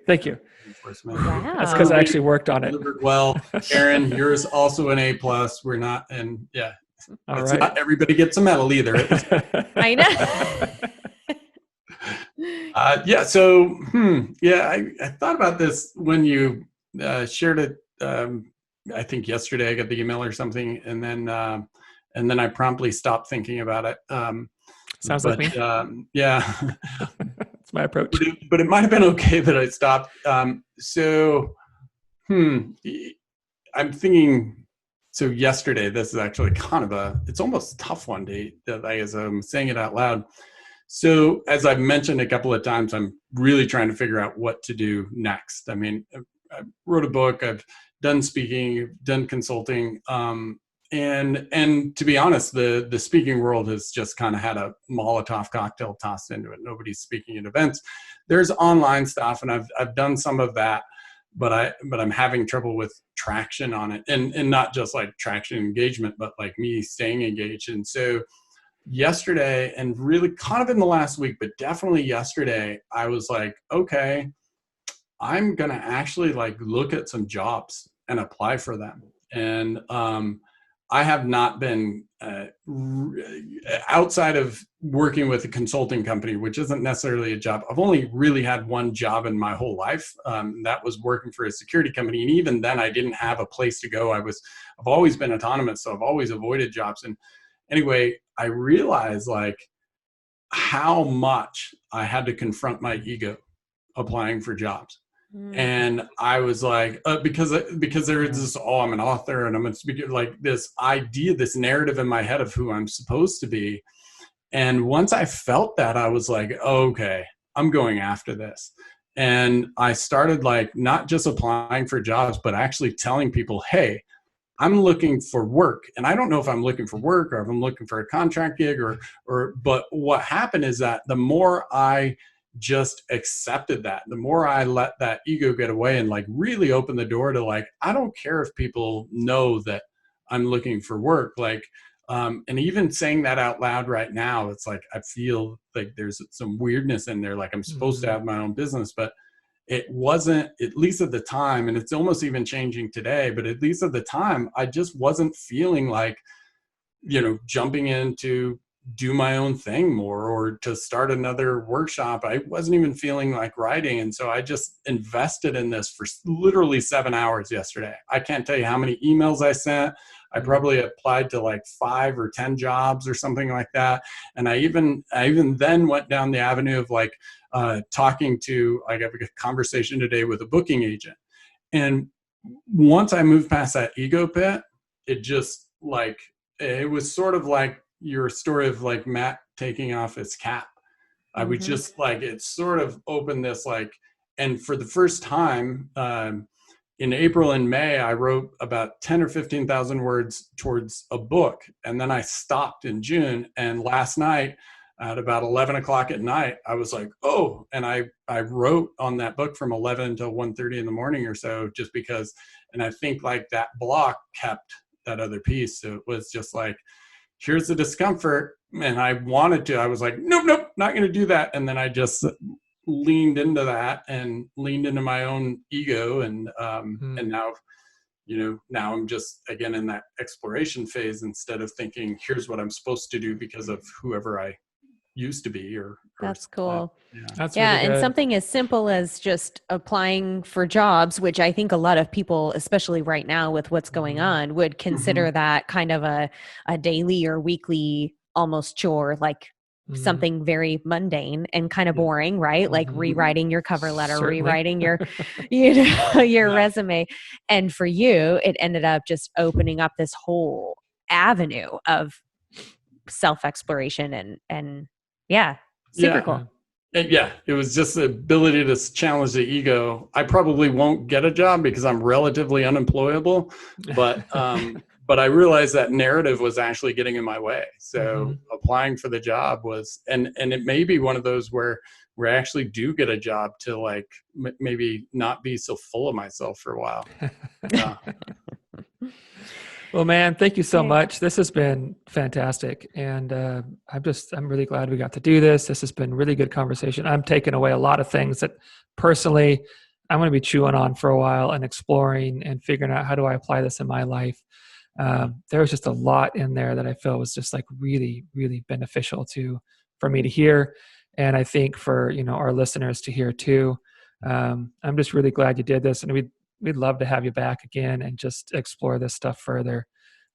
Wow. That's because I actually worked on it. Well, Aaron, yours also an A+. We're not, and yeah, all it's right. not everybody gets a medal either. I know. Yeah. So, I thought about this when you shared it. I think yesterday I got the email or something, and then I promptly stopped thinking about it. Sounds like me. Yeah, it's my approach. But it might have been okay that I stopped. I'm thinking. So yesterday, this is actually kind of it's almost a tough one as I'm saying it out loud. So as I've mentioned a couple of times, I'm really trying to figure out what to do next. I mean, I wrote a book. I've done speaking, done consulting, and to be honest, the speaking world has just kind of had a Molotov cocktail tossed into it. Nobody's speaking at events. There's online stuff, and I've done some of that, but I'm having trouble with traction on it, and not just like traction engagement, but like me staying engaged. And so yesterday, and really kind of in the last week, but definitely yesterday, I was like, okay, I'm going to actually like look at some jobs and apply for them. And I have not been outside of working with a consulting company, which isn't necessarily a job. I've only really had one job in my whole life. That was working for a security company. And even then I didn't have a place to go. I've always been autonomous. So I've always avoided jobs. And anyway, I realized like how much I had to confront my ego applying for jobs. And I was like, because there is this, I'm an author and I'm a speaker, like this idea, this narrative in my head of who I'm supposed to be. And once I felt that, I was like, okay, I'm going after this. And I started like not just applying for jobs, but actually telling people, hey, I'm looking for work. And I don't know if I'm looking for work or if I'm looking for a contract gig but what happened is that the more I just accepted that, the more I let that ego get away and like really open the door to like, I don't care if people know that I'm looking for work. Like, and even saying that out loud right now, it's like, I feel like there's some weirdness in there. Like I'm supposed to have my own business, but it wasn't, at least at the time, and it's almost even changing today, but at least at the time, I just wasn't feeling like, jumping in to do my own thing more or to start another workshop. I wasn't even feeling like writing. And so I just invested in this for literally 7 hours yesterday. I can't tell you how many emails I sent. I probably applied to like 5 or 10 jobs or something like that. And I even then went down the avenue of like talking to, I got a conversation today with a booking agent. And once I moved past that ego pit, it just like, it was sort of like your story of like Matt taking off his cap. I would just like, it sort of opened this like, and for the first time, in April and May, I wrote about 10 or 15,000 words towards a book. And then I stopped in June. And last night at about 11 o'clock at night, I was like, oh, and I wrote on that book from 11 until 1:30 in the morning or so, just because, and I think like that block kept that other piece. So it was just like, here's the discomfort. And I was like, nope, not going to do that. And then I just leaned into that and leaned into my own ego. And now, now I'm just again in that exploration phase instead of thinking, here's what I'm supposed to do because of whoever I used to be or that's cool. That's really good. And something as simple as just applying for jobs, which I think a lot of people, especially right now with what's going on, would consider that kind of a daily or weekly almost chore, like something very mundane and kind of boring, right? Like rewriting your cover letter, rewriting your your resume. And for you, it ended up just opening up this whole avenue of self-exploration and super cool. And it was just the ability to challenge the ego. I probably won't get a job because I'm relatively unemployable, but but I realized that narrative was actually getting in my way. So applying for the job was, and it may be one of those where I actually do get a job to like maybe not be so full of myself for a while. Well, man, thank you so much. This has been fantastic. And I'm really glad we got to do this. This has been really good conversation. I'm taking away a lot of things that personally I'm going to be chewing on for a while and exploring and figuring out how do I apply this in my life. There was just a lot in there that I feel was just like really, really beneficial for me to hear. And I think for, our listeners to hear too. I'm just really glad you did this. And we'd love to have you back again and just explore this stuff further.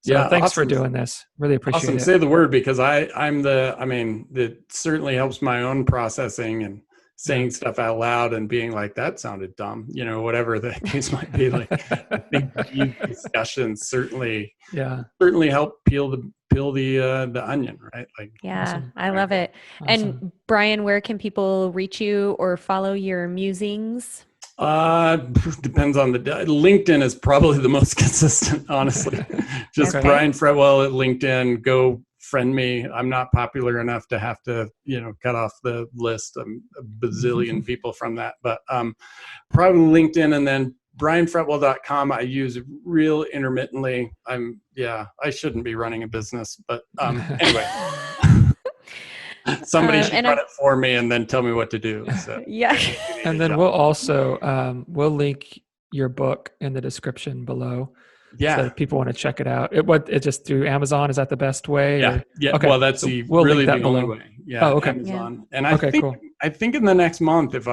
So thanks for doing this. Really appreciate it. Say the word, because it certainly helps my own processing and saying stuff out loud and being like, that sounded dumb, whatever the case might be. Like, I think these discussions certainly help peel the onion, right? Like, awesome. I love it. Awesome. And Brian, where can people reach you or follow your musings? Depends on the LinkedIn is probably the most consistent, honestly. Just Brian Fretwell at LinkedIn. Go friend me. I'm not popular enough to have to, cut off the list. A bazillion people from that, but probably LinkedIn, and then brianfretwell.com. I use real intermittently. I shouldn't be running a business, but anyway. Somebody should run it for me and then tell me what to do. So. And then we'll also we'll link your book in the description below. Yeah. So if people want to check it out. It just through Amazon? Is that the best way? Yeah. Or? Yeah. Okay. Well, that's So the we'll really link that the only below. way. Yeah. Oh, okay. Amazon. Yeah. And I think in the next month, if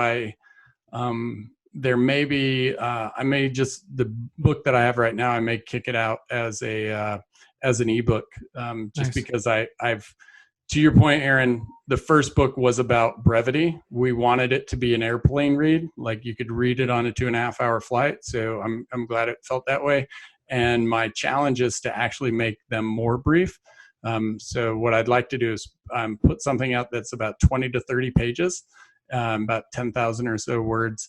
there may be, I may just, the book that I have right now, I may kick it out as an ebook, just Nice. because I've, to your point, Aaron, the first book was about brevity. We wanted it to be an airplane read, like you could read it on a 2.5 hour flight. So I'm glad it felt that way. And my challenge is to actually make them more brief. So what I'd like to do is put something out that's about 20 to 30 pages, about 10,000 or so words,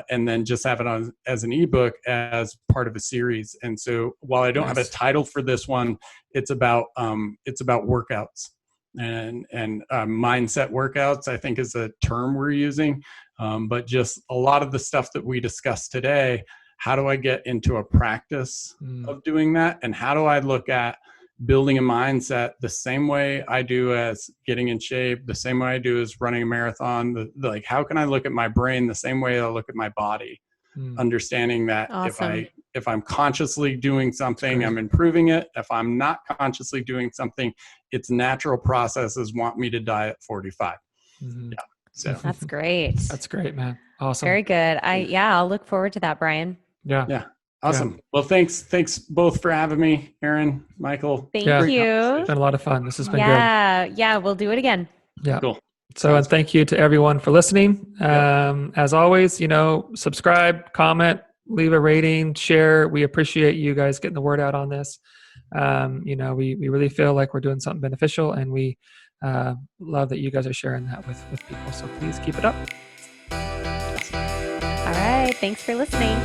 and then just have it on as an ebook as part of a series. And so while I don't have a title for this one, it's about workouts and mindset workouts, I think is a term we're using. But just a lot of the stuff that we discussed today, how do I get into a practice of doing that? And how do I look at building a mindset the same way I do as getting in shape, the same way I do as running a marathon? Like, how can I look at my brain the same way I look at my body? Understanding that Awesome. if I'm consciously doing something, I'm improving it. If I'm not consciously doing something, its natural processes want me to die at 45. Yeah. So That's great. That's great, man. Awesome. Very good. I'll look forward to that, Brian. Yeah. Awesome. Yeah. Well, thanks both for having me, Aaron, Michael. Thank you. It's been a lot of fun. This has been good. Yeah, we'll do it again. Yeah. Cool. So, and thank you to everyone for listening. As always, subscribe, comment, leave a rating, share. We appreciate you guys getting the word out on this. We really feel like we're doing something beneficial, and we love that you guys are sharing that with people. So please keep it up. All right. Thanks for listening.